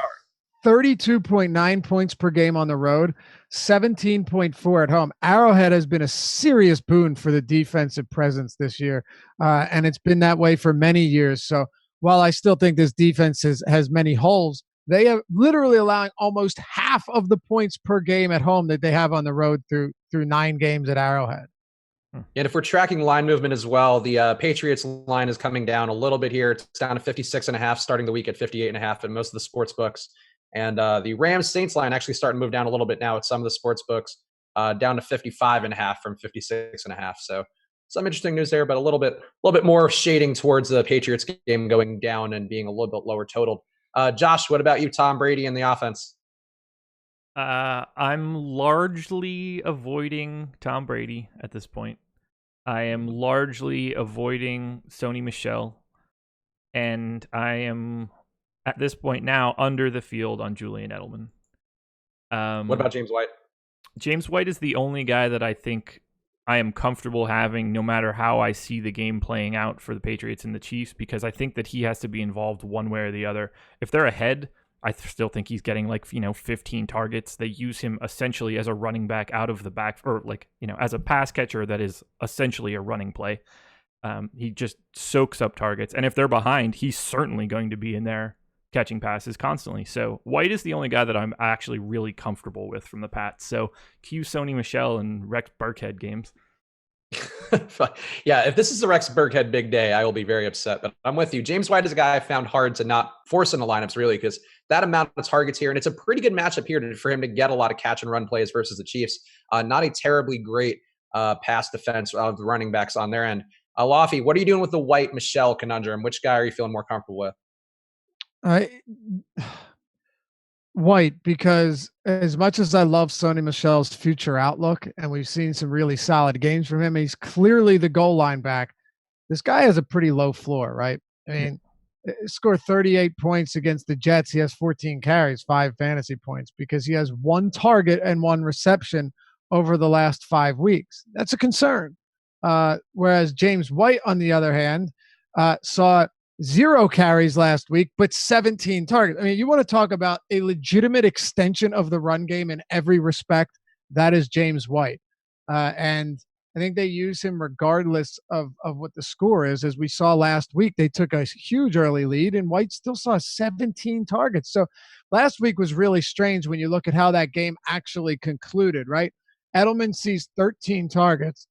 32.9 points per game on the road, 17.4 at home. Arrowhead has been a serious boon for the defensive presence this year, and it's been that way for many years. So while I still think this defense has many holes, they are literally allowing almost half of the points per game at home that they have on the road through 9 games at Arrowhead. And if we're tracking line movement as well, the Patriots line is coming down a little bit here. It's down to 56.5, starting the week at 58.5 in most of the sports books. And the Rams Saints line actually starting to move down a little bit now at some of the sports books, down to 55.5 from 56.5. So some interesting news there, but a little bit more shading towards the Patriots game going down and being a little bit lower totaled. Josh, what about you, Tom Brady and the offense? I'm largely avoiding Tom Brady at this point. I am largely avoiding Sony Michel, and I am at this point now under the field on Julian Edelman. What about James White? James White is the only guy that I think I am comfortable having no matter how I see the game playing out for the Patriots and the Chiefs, because I think that he has to be involved one way or the other. If they're ahead, I still think he's getting 15 targets. They use him essentially as a running back out of the back, or as a pass catcher that is essentially a running play. He just soaks up targets. And if they're behind, he's certainly going to be in there catching passes constantly. So White is the only guy that I'm actually really comfortable with from the Pats. So cue Sony Michel and Rex Burkhead games. Yeah, if this is the Rex Burkhead big day, I will be very upset. But I'm with you. James White is a guy I found hard to not force in the lineups, really, because that amount of targets here, and it's a pretty good matchup here for him to get a lot of catch and run plays versus the Chiefs. Not a terribly great pass defense of the running backs on their end. Laffy, what are you doing with the White Michel conundrum? Which guy are you feeling more comfortable with? White, because as much as I love Sony Michel's future outlook, and we've seen some really solid games from him, he's clearly the goal line back. This guy has a pretty low floor, right? I mean, scored 38 points against the Jets. He has 14 carries, 5 fantasy points, because he has 1 target and 1 reception over the last 5 weeks. That's a concern. Whereas James White, on the other hand, saw 0 carries last week, but 17 targets. I mean, you want to talk about a legitimate extension of the run game in every respect. That is James White. And I think they use him regardless of what the score is. As we saw last week, they took a huge early lead, and White still saw 17 targets. So last week was really strange when you look at how that game actually concluded, right? Edelman sees 13 targets.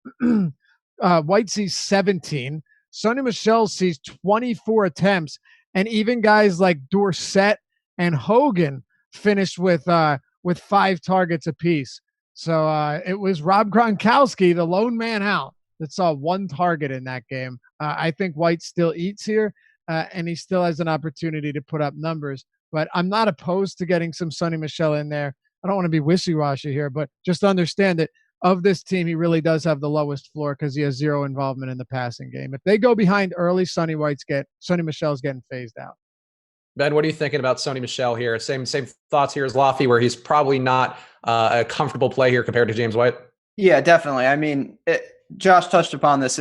White sees 17. Sony Michel sees 24 attempts, and even guys like Dorsett and Hogan finished with 5 targets apiece. So it was Rob Gronkowski, the lone man out, that saw 1 target in that game. I think White still eats here, and he still has an opportunity to put up numbers. But I'm not opposed to getting some Sony Michel in there. I don't want to be wishy-washy here, but just understand that of this team, he really does have the lowest floor because he has 0 involvement in the passing game. If they go behind early, Sony Michel's getting phased out. Ben, what are you thinking about Sony Michel here? Same thoughts here as Laffy, where he's probably not a comfortable play here compared to James White? Yeah, definitely. I mean, Josh touched upon this.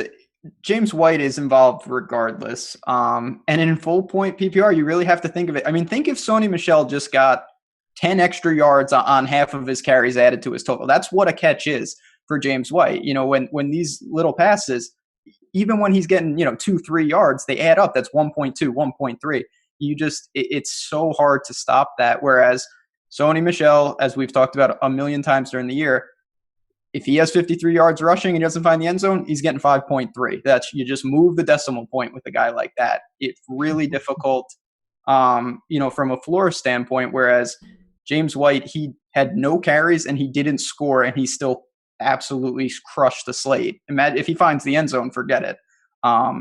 James White is involved regardless. And in full point PPR, you really have to think of it. I mean, think if Sony Michel just got 10 extra yards on half of his carries added to his total. That's what a catch is for James White. When these little passes, even when he's getting, 2-3 yards, they add up. That's 1.2, 1.3. It's so hard to stop that. Whereas Sony Michel, as we've talked about a million times during the year, if he has 53 yards rushing and he doesn't find the end zone, he's getting 5.3. You just move the decimal point with a guy like that. It's really difficult, from a floor standpoint, whereas James White, he had no carries and he didn't score, and he still absolutely crushed the slate. Imagine if he finds the end zone, forget it.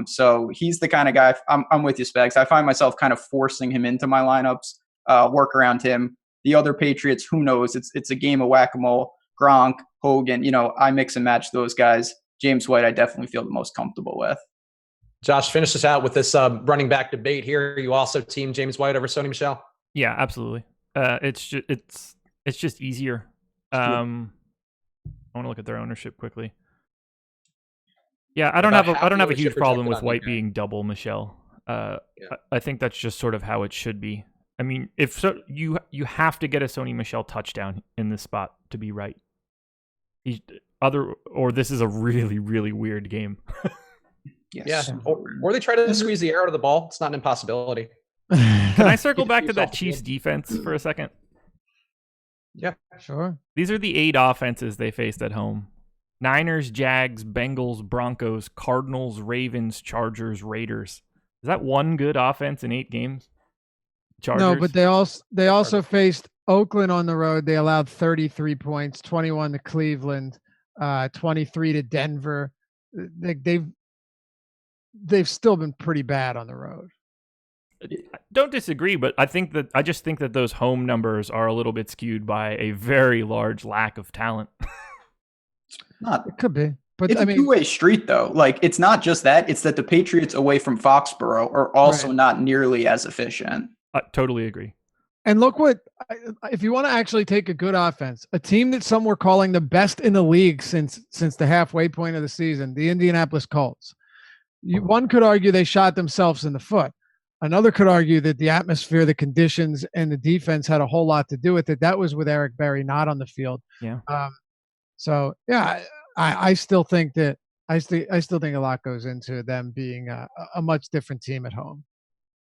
So he's the kind of guy. I'm with you, Spags. I find myself kind of forcing him into my lineups, work around him. The other Patriots, who knows? It's a game of whack-a-mole. Gronk, Hogan, I mix and match those guys. James White, I definitely feel the most comfortable with. Josh, finish us out with this running back debate here. You also team James White over Sony Michel? Yeah, absolutely. It's just easier. I want to look at their ownership quickly. Yeah, I don't have a huge problem with White being double Michel. I think that's just sort of how it should be. I mean, you have to get a Sony Michel touchdown in this spot to be right. This is a really, really weird game. Yes. Yeah, or they try to squeeze the air out of the ball. It's not an impossibility. Can I circle back to that Chiefs defense for a second? Yeah, sure. These are the 8 offenses they faced at home. Niners, Jags, Bengals, Broncos, Cardinals, Ravens, Chargers, Raiders. Is that one good offense in 8 games? Chargers? No, but they also faced Oakland on the road. They allowed 33 points, 21 to Cleveland, 23 to Denver. They've still been pretty bad on the road. I don't disagree, but I just think that those home numbers are a little bit skewed by a very large lack of talent. It could be, but it's a two-way street, though. Like, it's not just that; it's that the Patriots away from Foxborough are also not nearly as efficient. I totally agree. And look if you want to actually take a good offense, a team that some were calling the best in the league since the halfway point of the season, the Indianapolis Colts. One could argue they shot themselves in the foot. Another could argue that the atmosphere, the conditions, and the defense had a whole lot to do with it. That was with Eric Berry not on the field. Yeah. So yeah, I still think that I still think a lot goes into them being a much different team at home.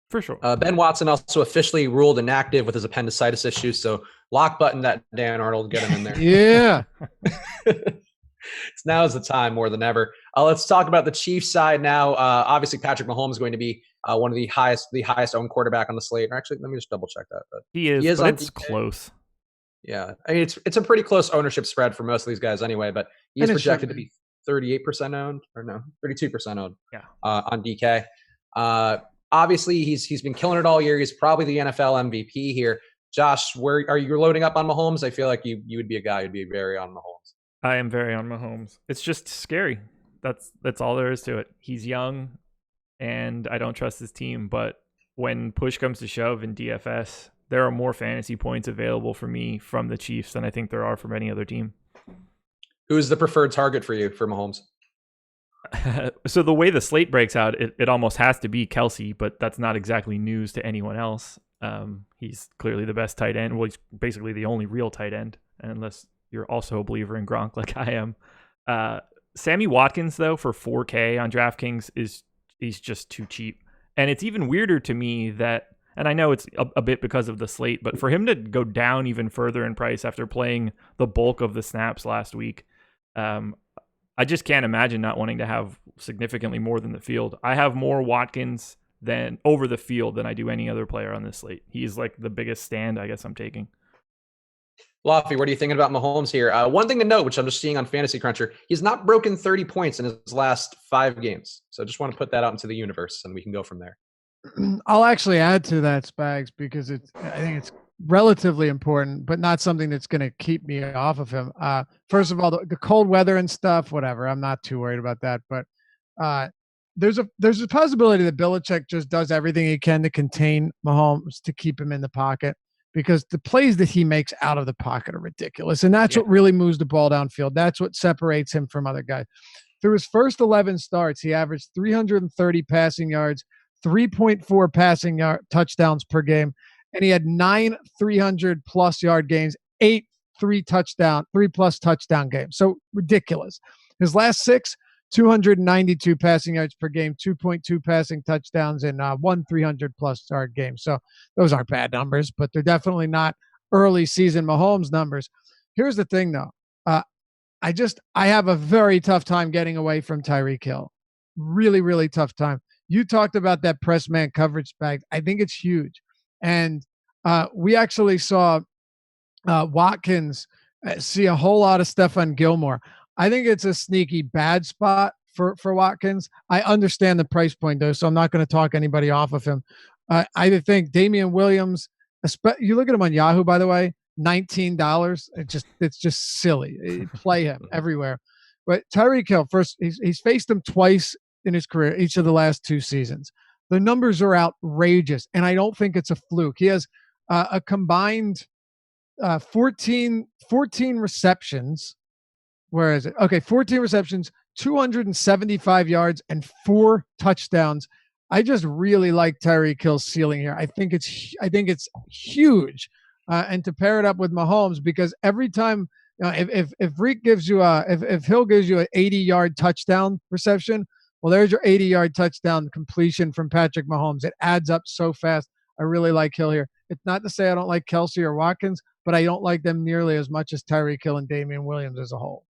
For sure. Ben Watson also officially ruled inactive with his appendicitis issues. So lock button that Dan Arnold, get him in there. Yeah. Now is the time more than ever. Let's talk about the Chiefs side now. Obviously, Patrick Mahomes is going to be one of the highest owned quarterback on the slate. Or actually, let me just double check that. But he is but it's close. Yeah, I mean it's a pretty close ownership spread for most of these guys anyway. But he is projected to be 38% owned, or no, 32% owned. Yeah. On DK. Obviously, he's been killing it all year. He's probably the NFL MVP here. Josh, where are you loading up on Mahomes? I feel like you would be a guy who'd be very on Mahomes. I am very on Mahomes. It's just scary. That's all there is to it. He's young, and I don't trust his team. But when push comes to shove in DFS, there are more fantasy points available for me from the Chiefs than I think there are from any other team. Who's the preferred target for you for Mahomes? So the way the slate breaks out, it almost has to be Kelsey, but that's not exactly news to anyone else. He's clearly the best tight end. Well, he's basically the only real tight end, unless you're also a believer in Gronk like I am. Sammy Watkins, though, for 4K on DraftKings he's just too cheap. And it's even weirder to me that, and I know it's a bit because of the slate, but for him to go down even further in price after playing the bulk of the snaps last week, I just can't imagine not wanting to have significantly more than the field. I have more Watkins than over the field than I do any other player on this slate. He's like the biggest stand I guess I'm taking. Lofty, what are you thinking about Mahomes here? One thing to note, which I'm just seeing on Fantasy Cruncher, he's not broken 30 points in his last 5 games. So I just want to put that out into the universe, and we can go from there. I'll actually add to that, Spags, because I think it's relatively important, but not something that's going to keep me off of him. First of all, the cold weather and stuff, whatever. I'm not too worried about that. But there's a possibility that Belichick just does everything he can to contain Mahomes to keep him in the pocket, because the plays that he makes out of the pocket are ridiculous. And that's what really moves the ball downfield. That's what separates him from other guys. Through his first 11 starts, he averaged 330 passing yards, 3.4 passing touchdowns per game. And he had 9 300-plus yard games, 8 3-plus touchdown games. So ridiculous. His last 6, 292 passing yards per game, 2.2 passing touchdowns, and 1 300-plus yard game. So those aren't bad numbers, but they're definitely not early season Mahomes numbers. Here's the thing, though. I have a very tough time getting away from Tyreek Hill. Really, really tough time. You talked about that press man coverage bag. I think it's huge. And we actually saw Watkins see a whole lot of Stephon Gilmore. I think it's a sneaky bad spot for Watkins. I understand the price point, though, so I'm not going to talk anybody off of him. I think Damian Williams You look at him on Yahoo, by the way, $19. It's just silly. Play him everywhere. But Tyreek Hill, first, he's faced him twice in his career, each of the last 2 seasons. The numbers are outrageous, and I don't think it's a fluke. He has a combined 14 receptions. Where is it? Okay, 14 receptions, 275 yards, and 4 touchdowns. I just really like Tyreek Hill's ceiling here. I think it's huge, and to pair it up with Mahomes, because every time, if Reek gives you if Hill gives you an 80-yard touchdown reception, well, there's your 80-yard touchdown completion from Patrick Mahomes. It adds up so fast. I really like Hill here. It's not to say I don't like Kelsey or Watkins, but I don't like them nearly as much as Tyreek Hill and Damian Williams as a whole.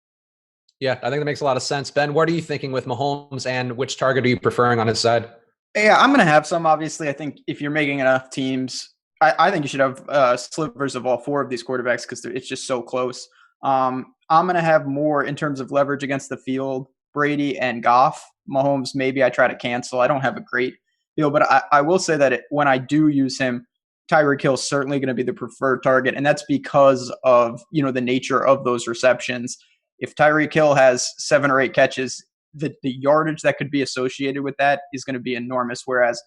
Yeah, I think that makes a lot of sense. Ben, what are you thinking with Mahomes, and which target are you preferring on his side? Yeah, I'm going to have some. Obviously, I think if you're making enough teams, I think you should have slivers of all 4 of these quarterbacks because it's just so close. I'm going to have more in terms of leverage against the field, Brady and Goff. Mahomes, maybe I try to cancel. I don't have a great feel, but I will say that when I do use him, Tyreek Hill is certainly going to be the preferred target, and that's because of the nature of those receptions. If Tyreek Hill has 7 or 8 catches, the yardage that could be associated with that is going to be enormous. Whereas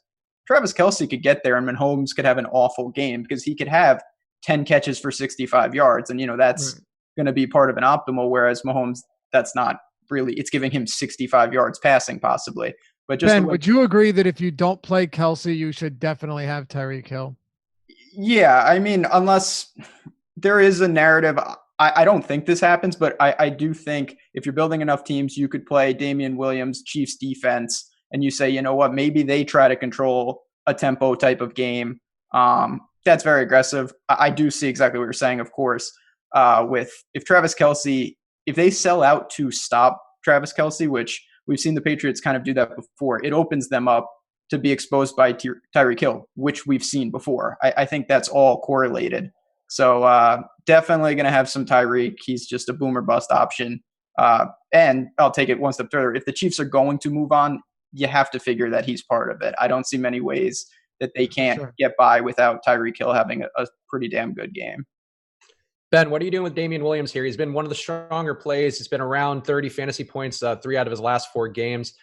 Travis Kelce could get there and Mahomes could have an awful game because he could have 10 catches for 65 yards. And, that's going to be part of an optimal. Whereas Mahomes, that's not really, it's giving him 65 yards passing possibly. But just Ben, would you agree that if you don't play Kelce, you should definitely have Tyreek Hill? Yeah. I mean, unless there is a narrative, I don't think this happens, but I do think if you're building enough teams, you could play Damian Williams, Chiefs defense, and you say, you know what, maybe they try to control a tempo type of game. That's very aggressive. I do see exactly what you're saying, of course, if Travis Kelce, if they sell out to stop Travis Kelce, which we've seen the Patriots kind of do that before, it opens them up to be exposed by Tyreek Hill, which we've seen before. I think that's all correlated. So definitely going to have some Tyreek. He's just a boomer bust option. And I'll take it one step further. If the Chiefs are going to move on, you have to figure that he's part of it. I don't see many ways that they can't get by without Tyreek Hill having a pretty damn good game. Ben, what are you doing with Damian Williams here? He's been one of the stronger plays. He's been around 30 fantasy points 3 out of his last 4 games.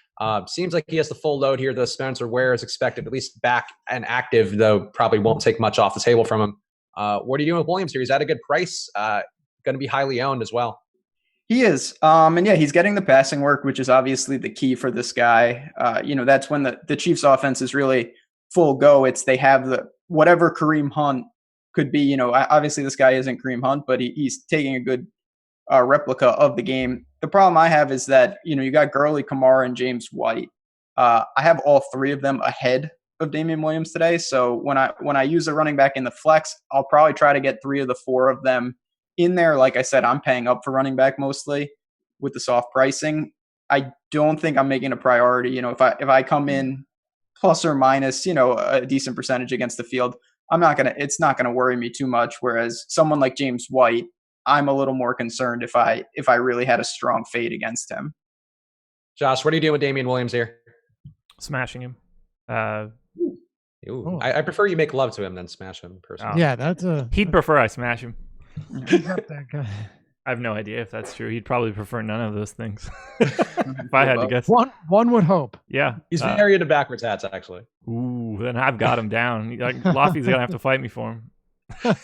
Seems like he has the full load here. The Spencer Ware is expected at least back and active, though probably won't take much off the table from him. What are you doing with Williams here? He's at a good price. Going to be highly owned as well. He is. And yeah, he's getting the passing work, which is obviously the key for this guy. That's when the Chiefs offense is really full go. They have whatever Kareem Hunt could be. Obviously this guy isn't Kareem Hunt, but he's taking a good replica of the game. The problem I have is that, you got Gurley, Kamara, and James White. I have all 3 of them ahead of Damian Williams today. So when I use a running back in the flex, I'll probably try to get 3 of the 4 of them in there. Like I said, I'm paying up for running back mostly with the soft pricing. I don't think I'm making a priority. If I come in plus or minus, a decent percentage against the field, it's not gonna worry me too much. Whereas someone like James White, I'm a little more concerned if I really had a strong fade against him. Josh, what are you doing with Damian Williams here? Smashing him. I prefer you make love to him than smash him personally. Yeah, he'd prefer I smash him. that guy. I have no idea if that's true. He'd probably prefer none of those things. If I had to guess. One would hope. Yeah. He's very into backwards hats, actually. Ooh, then I've got him down. Lofty's going to have to fight me for him.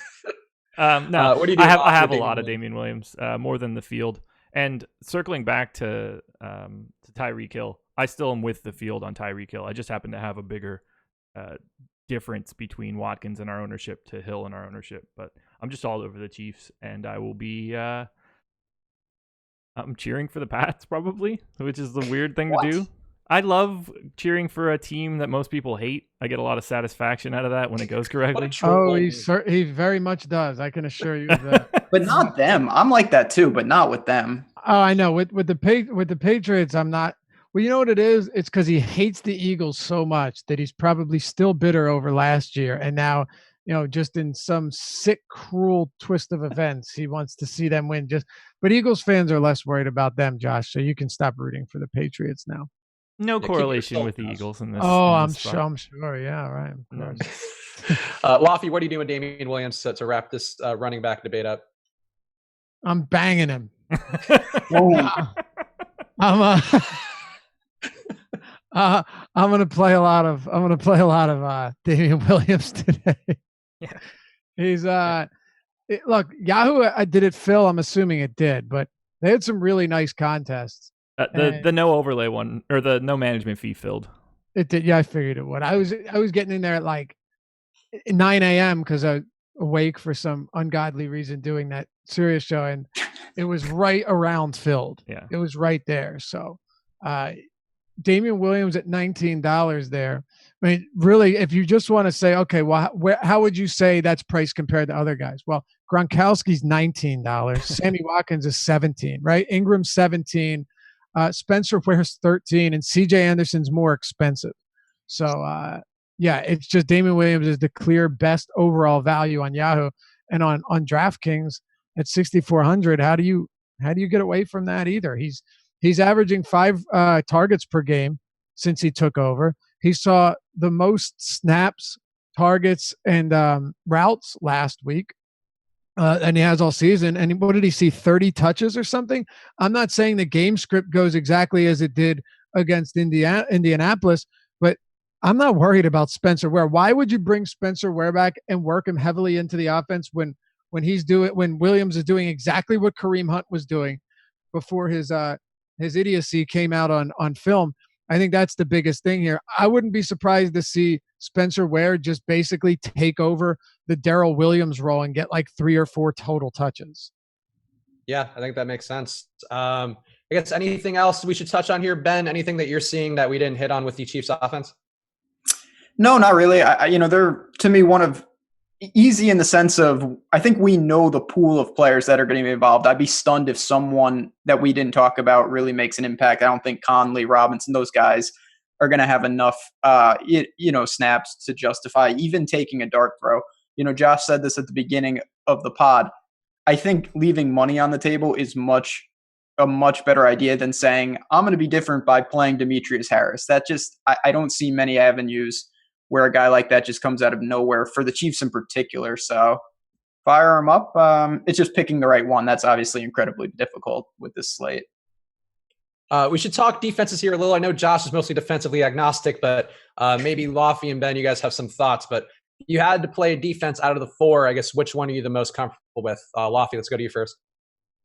No, what do you do? I have a lot of Damian Williams, more than the field. And circling back to Tyreek Hill, I still am with the field on Tyreek Hill. I just happen to have a bigger difference between Watkins and our ownership to Hill and our ownership. But I'm just all over the Chiefs, and I will be I'm cheering for the Pats probably, which is the weird thing to do. I love cheering for a team that most people hate. I get a lot of satisfaction out of that when it goes correctly. He very much does. I can assure you of that. But not them. I'm like that too, but not with them. Oh, I know. With the Patriots, I'm not. Well, you know what it is? It's because he hates the Eagles so much that he's probably still bitter over last year. And now, just in some sick, cruel twist of events, he wants to see them win. But Eagles fans are less worried about them, Josh. So you can stop rooting for the Patriots now. No correlation with the Eagles in this. Oh, I'm sure. Yeah, right. Of course. Lofty, what are you doing with Damian Williams to wrap this running back debate up? I'm banging him. I'm gonna play a lot of Damian Williams today. Yeah. He's look, Yahoo did it fill? I'm assuming it did, but they had some really nice contests. The no overlay one, or the no management fee filled. It did. Yeah, I figured it would. I was getting in there at like 9 a.m. because I was awake for some ungodly reason doing that Sirius show, and it was right around filled. Yeah. It was right there. So Damian Williams at $19 there. I mean, really, if you just want to say, okay, well, how would you say that's priced compared to other guys? Well, Gronkowski's $19. Sammy Watkins is $17, right? Ingram's $17. Spencer Ware's $13, and CJ Anderson's more expensive. So, yeah, it's just Damian Williams is the clear best overall value on Yahoo, and on DraftKings at 6,400. How do you get away from that either? He's averaging 5 targets per game since he took over. He saw the most snaps, targets, and routes last week, and he has all season. And what did he see? 30 touches or something? I'm not saying the game script goes exactly as it did against Indianapolis, but I'm not worried about Spencer Ware. Why would you bring Spencer Ware back and work him heavily into the offense when Williams is doing exactly what Kareem Hunt was doing before his idiocy came out on film? I think that's the biggest thing here. I wouldn't be surprised to see Spencer Ware just basically take over the Darrell Williams role and get like 3 or 4 total touches. Yeah, I think that makes sense. I guess anything else we should touch on here, Ben? Anything that you're seeing that we didn't hit on with the Chiefs offense? No, not really. They're, to me, one of easy in the sense of, I think we know the pool of players that are going to be involved. I'd be stunned if someone that we didn't talk about really makes an impact. I don't think Conley, Robinson, those guys are going to have enough, snaps to justify even taking a dart throw. Josh said this at the beginning of the pod. I think leaving money on the table is a much better idea than saying, I'm going to be different by playing Demetrius Harris. That just, I don't see many avenues where a guy like that just comes out of nowhere for the Chiefs in particular. So fire him up. It's just picking the right one. That's obviously incredibly difficult with this slate. We should talk defenses here a little. I know Josh is mostly defensively agnostic, but maybe Lofty and Ben, you guys have some thoughts. But you had to play a defense out of the 4. I guess which one are you the most comfortable with? Lofty, let's go to you first.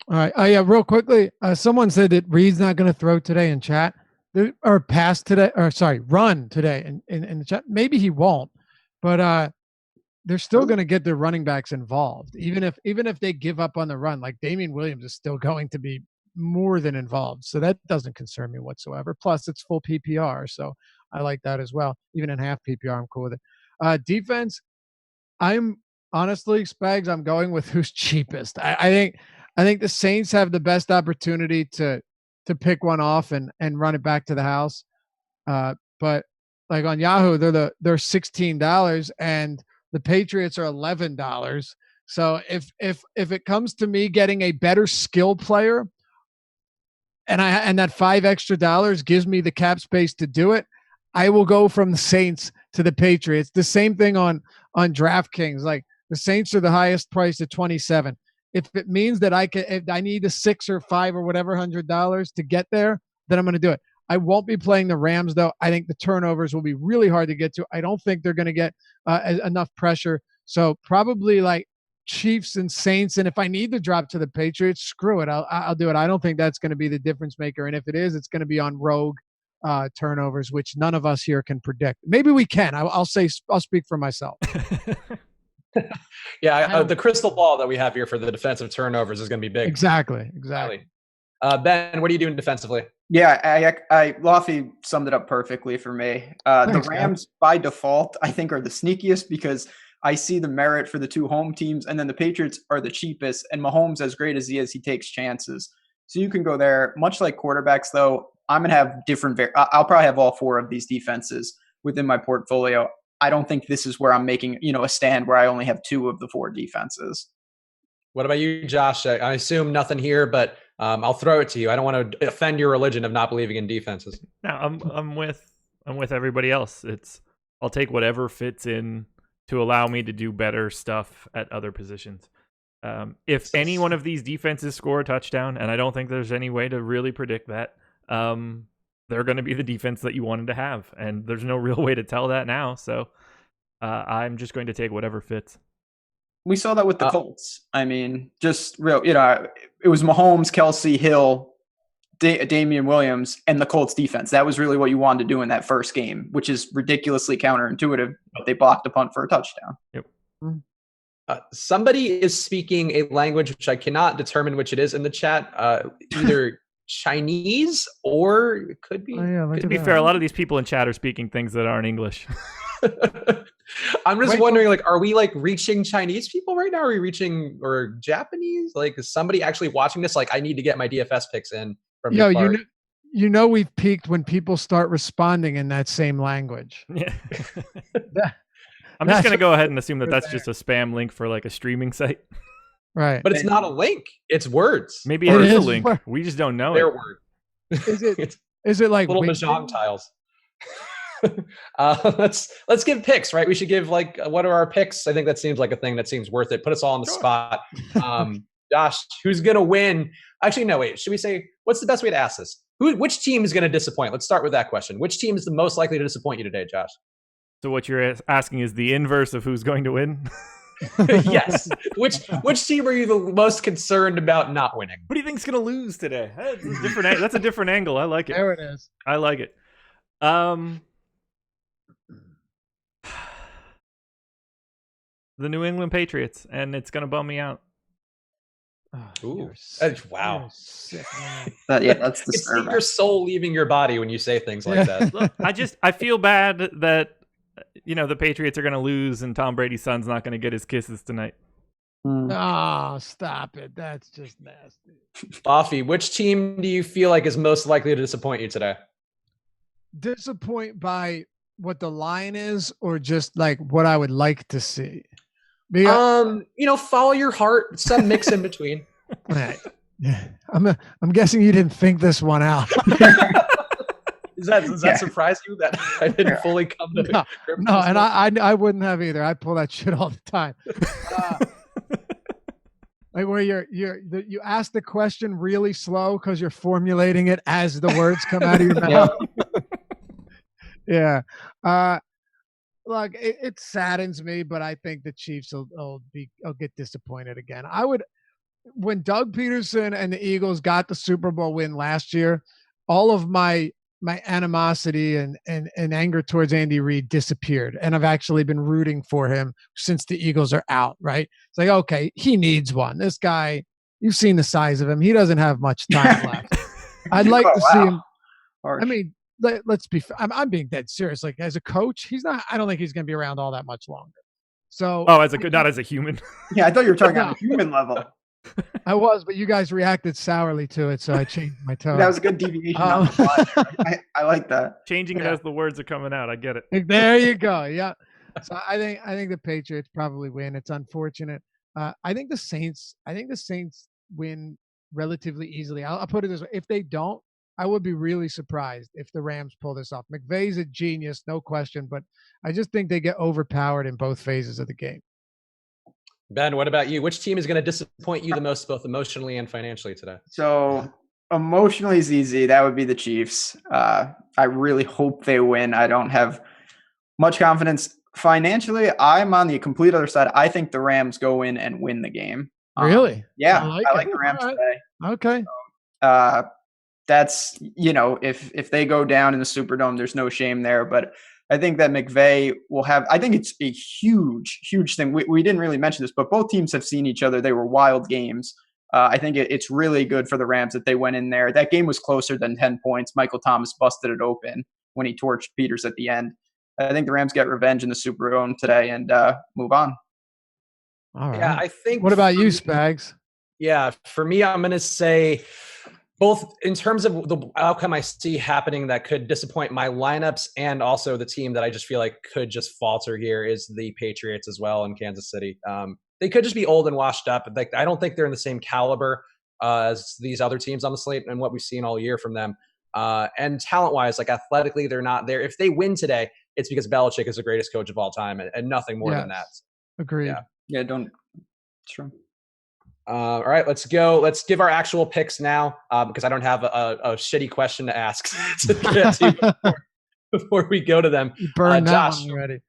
All right. Yeah, real quickly. Someone said that Reed's not going to throw today in chat. Or pass today, run today in the chat. Maybe he won't, but they're still going to get their running backs involved, even if they give up on the run. Like Damian Williams is still going to be more than involved, so that doesn't concern me whatsoever. Plus, it's full PPR, so I like that as well. Even in half PPR, I'm cool with it. Defense, I'm honestly, Spags, I'm going with who's cheapest. I think the Saints have the best opportunity to pick one off and run it back to the house. But like on Yahoo, they're $16 and the Patriots are $11. So if it comes to me getting a better skill player and that $5 extra gives me the cap space to do it, I will go from the Saints to the Patriots. The same thing on DraftKings. Like the Saints are the highest price at 27. If it means that if I need a $6 or $5 or whatever $100 to get there, then I'm going to do it. I won't be playing the Rams, though. I think the turnovers will be really hard to get to. I don't think they're going to get enough pressure. So probably like Chiefs and Saints. And if I need to drop to the Patriots, screw it. I'll do it. I don't think that's going to be the difference maker. And if it is, it's going to be on rogue turnovers, which none of us here can predict. Maybe we can. I'll speak for myself. Yeah, the crystal ball that we have here for the defensive turnovers is going to be big. Exactly. Ben, what are you doing defensively? Yeah, Lofty summed it up perfectly for me. Thanks, the Rams, by default, I think are the sneakiest because I see the merit for the 2 home teams, and then the Patriots are the cheapest, and Mahomes, as great as he is, he takes chances. So you can go there. Much like quarterbacks, though, I'm going to have I'll probably have all 4 of these defenses within my portfolio. I don't think this is where I'm making, a stand where I only have 2 of the 4 defenses. What about you, Josh? I assume nothing here, but I'll throw it to you. I don't want to offend your religion of not believing in defenses. No, I'm with everybody else. I'll take whatever fits in to allow me to do better stuff at other positions. If any one of these defenses score a touchdown, and I don't think there's any way to really predict that, they're going to be the defense that you wanted to have, and there's no real way to tell that now. So I'm just going to take whatever fits. We saw that with the Colts. I mean, just real, it was Mahomes, Kelsey, Hill, Damian Williams, and the Colts defense. That was really what you wanted to do in that first game, which is ridiculously counterintuitive, but they blocked a punt for a touchdown. Yep. Somebody is speaking a language which I cannot determine which it is in the chat. Either Chinese or it could be. To be fair, a lot of these people in chat are speaking things that aren't English. I'm just wondering, like, are we like reaching Chinese people right now? Are we reaching or Japanese? Like, is somebody actually watching this? Like, I need to get my DFS picks in from we've peaked when people start responding in that same language. Yeah. I'm just going to go ahead and assume that that's just a spam link for like a streaming site. Right. But it's not a link. It's words. Maybe it is a link. We just don't know Their it. word. Is it like little mahjong tiles? Let's give picks, right? We should give like, what are our picks? I think that seems like a thing that seems worth it. Put us all on the spot. Josh, who's going to win? Actually, no, wait. Should we say, what's the best way to ask this? Which team is going to disappoint? Let's start with that question. Which team is the most likely to disappoint you today, Josh? So what you're asking is the inverse of who's going to win? Yes. Which team are you the most concerned about not winning? What do you think's going to lose today? That's a different angle. I like it. There it is. I like it. The New England Patriots, and it's going to bum me out. Ooh. Wow. Sick, that's it's like your soul leaving your body when you say things like that. Look, I feel bad that the Patriots are going to lose and Tom Brady's son's not going to get his kisses tonight. Oh, stop it. That's just nasty. Boffy, which team do you feel like is most likely to disappoint you today? Disappoint by what the line is or just like what I would like to see? Follow your heart, some mix in between. Right. I'm guessing you didn't think this one out. Does that surprise you that I didn't fully come to grips with no, and I wouldn't have either. I pull that shit all the time. Like where you ask the question really slow because you're formulating it as the words come out of your mouth. Yeah. Look, it saddens me, but I think the Chiefs will get disappointed again. When Doug Peterson and the Eagles got the Super Bowl win last year, all of my animosity and anger towards Andy Reid disappeared, and I've actually been rooting for him since the Eagles are out. Right? It's like, okay, he needs one. This guy, you've seen the size of him. He doesn't have much time left. I'd like to see him. I mean, let's be. I'm being dead serious. Like as a coach, he's not. I don't think he's going to be around all that much longer. So, not as a human. Yeah, I thought you were talking on a human level. I was, but you guys reacted sourly to it, so I changed my tone. That was a good deviation. I like that. Changing it as the words are coming out. I get it. There you go. Yeah. So I think the Patriots probably win. It's unfortunate. I think the Saints win relatively easily. I'll put it this way: if they don't, I would be really surprised if the Rams pull this off. McVay's a genius, no question, but I just think they get overpowered in both phases of the game. Ben, what about you? Which team is going to disappoint you the most, both emotionally and financially today? So emotionally is easy. That would be the Chiefs. I really hope they win. I don't have much confidence. Financially, I'm on the complete other side. I think the Rams go in and win the game. Really? Yeah, I like the Rams today. Okay. So, that's, if they go down in the Superdome, there's no shame there. But I think that McVay will have – I think it's a huge, huge thing. We didn't really mention this, but both teams have seen each other. They were wild games. I think it's really good for the Rams that they went in there. That game was closer than 10 points. Michael Thomas busted it open when he torched Peters at the end. I think the Rams get revenge in the Superdome today and move on. All right. Yeah, I think. What about you, Spags? Yeah, for me, I'm going to say both in terms of the outcome I see happening that could disappoint my lineups and also the team that I just feel like could just falter here is the Patriots as well in Kansas City. They could just be old and washed up. Like, I don't think they're in the same caliber as these other teams on the slate and what we've seen all year from them. And talent-wise, like athletically, they're not there. If they win today, it's because Belichick is the greatest coach of all time and nothing more than that. Agreed. Yeah, sure. All right, let's go. Let's give our actual picks now because I don't have a shitty question to ask to get to before we go to them. You burned that Josh, one already.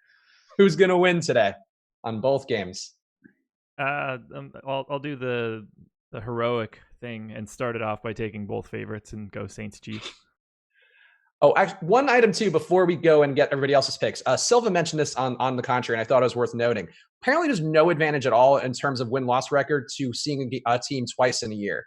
Who's going to win today on both games? I'll do the heroic thing and start it off by taking both favorites and go Saints Chiefs. Oh, actually, one item too before we go and get everybody else's picks. Silva mentioned this on the contrary, and I thought it was worth noting. Apparently, there's no advantage at all in terms of win-loss record to seeing a team twice in a year,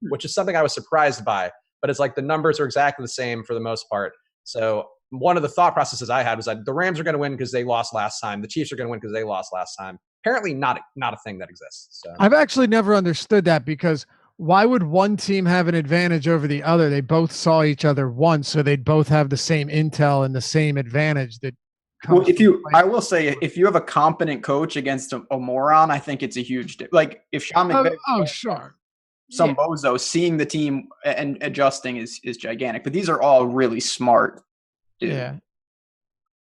which is something I was surprised by. But it's like the numbers are exactly the same for the most part. So one of the thought processes I had was that the Rams are going to win because they lost last time. The Chiefs are going to win because they lost last time. Apparently, not a thing that exists. So. I've actually never understood that because why would one team have an advantage over the other? They both saw each other once, so they'd both have the same intel and the same advantage. Well, I will say, if you have a competent coach against a moron, I think it's a huge like if Sean McVay, sure, some bozo, seeing the team and adjusting is gigantic. But these are all really smart dudes.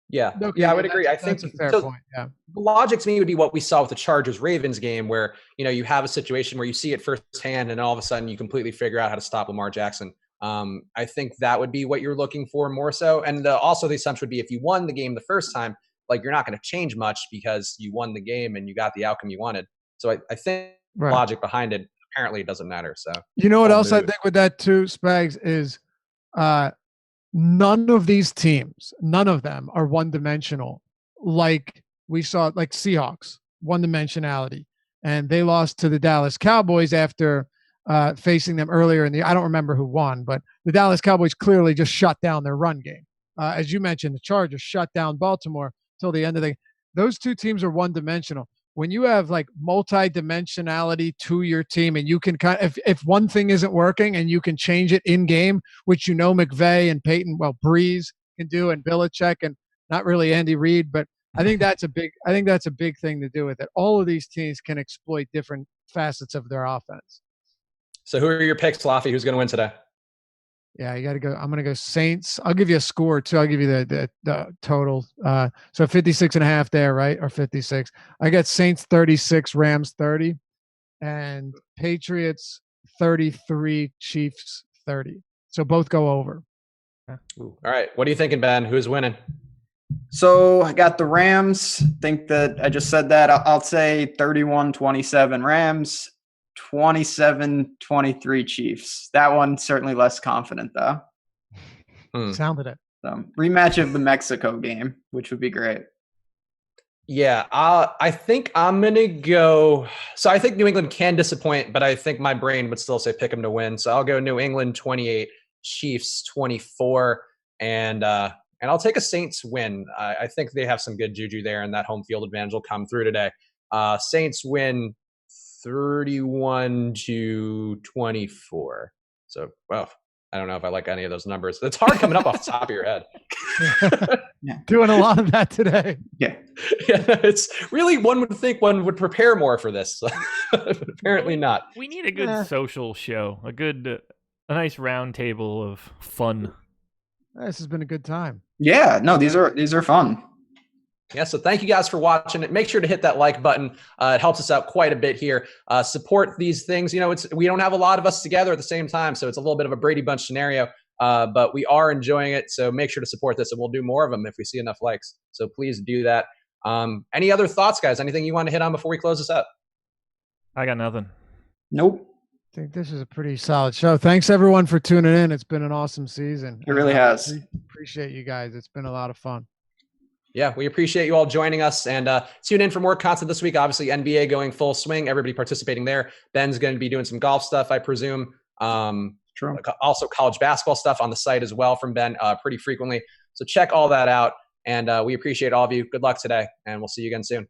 Yeah, okay, I would agree. I think that's a fair point. Yeah, the logic to me would be what we saw with the Chargers-Ravens game, where you have a situation where you see it firsthand, and all of a sudden you completely figure out how to stop Lamar Jackson. I think that would be what you're looking for more so, and also the assumption would be if you won the game the first time, like you're not going to change much because you won the game and you got the outcome you wanted. So I think the logic behind it apparently it doesn't matter. So what else I think with that too, Spags, is none of these teams, none of them are one-dimensional. Like we saw, like Seahawks, one-dimensionality, and they lost to the Dallas Cowboys after facing them earlier in I don't remember who won, but the Dallas Cowboys clearly just shut down their run game. As you mentioned, the Chargers shut down Baltimore till the end of the game. Those two teams are one-dimensional. When you have like multi-dimensionality to your team and you can if one thing isn't working and you can change it in game, which McVay and Peyton, Breeze can do, and Belichick, and not really Andy Reid, but I think that's a big thing to do with it. All of these teams can exploit different facets of their offense. So who are your picks, Laffy? Who's going to win today? Yeah, you got to go. I'm going to go Saints. I'll give you a score too. I'll give you the total. So 56.5 there, right? Or 56. I got Saints 36, Rams 30, and Patriots 33, Chiefs 30. So both go over. All right. What are you thinking, Ben? Who's winning? So I got the Rams. Think that I just said that. I'll say 31-27 Rams. 27-23 Chiefs. That one certainly less confident though. Sounded it. So, rematch of the Mexico game, which would be great. Yeah, I think I'm gonna go. So I think New England can disappoint, but I think my brain would still say pick them to win. So I'll go New England 28, Chiefs 24, and I'll take a Saints win. I think they have some good juju there, and that home field advantage will come through today. Saints win 31-24. So, well, I don't know if I like any of those numbers. It's hard coming up off the top of your head. Doing a lot of that today. Yeah. It's really, one would think one would prepare more for this. But apparently not. We need a good social show, a nice round table of fun. This has been a good time. Yeah, no, these are fun. Yeah, so thank you guys for watching it. Make sure to hit that like button. It helps us out quite a bit here. Support these things. We don't have a lot of us together at the same time, so it's a little bit of a Brady Bunch scenario, but we are enjoying it. So make sure to support this, and we'll do more of them if we see enough likes. So please do that. Any other thoughts, guys? Anything you want to hit on before we close this up? I got nothing. Nope. I think this is a pretty solid show. Thanks everyone for tuning in. It's been an awesome season. It really has. Appreciate you guys. It's been a lot of fun. Yeah, we appreciate you all joining us, and tune in for more content this week. Obviously, NBA going full swing. Everybody participating there. Ben's going to be doing some golf stuff, I presume. True. Also, college basketball stuff on the site as well from Ben pretty frequently. So check all that out, and we appreciate all of you. Good luck today, and we'll see you again soon.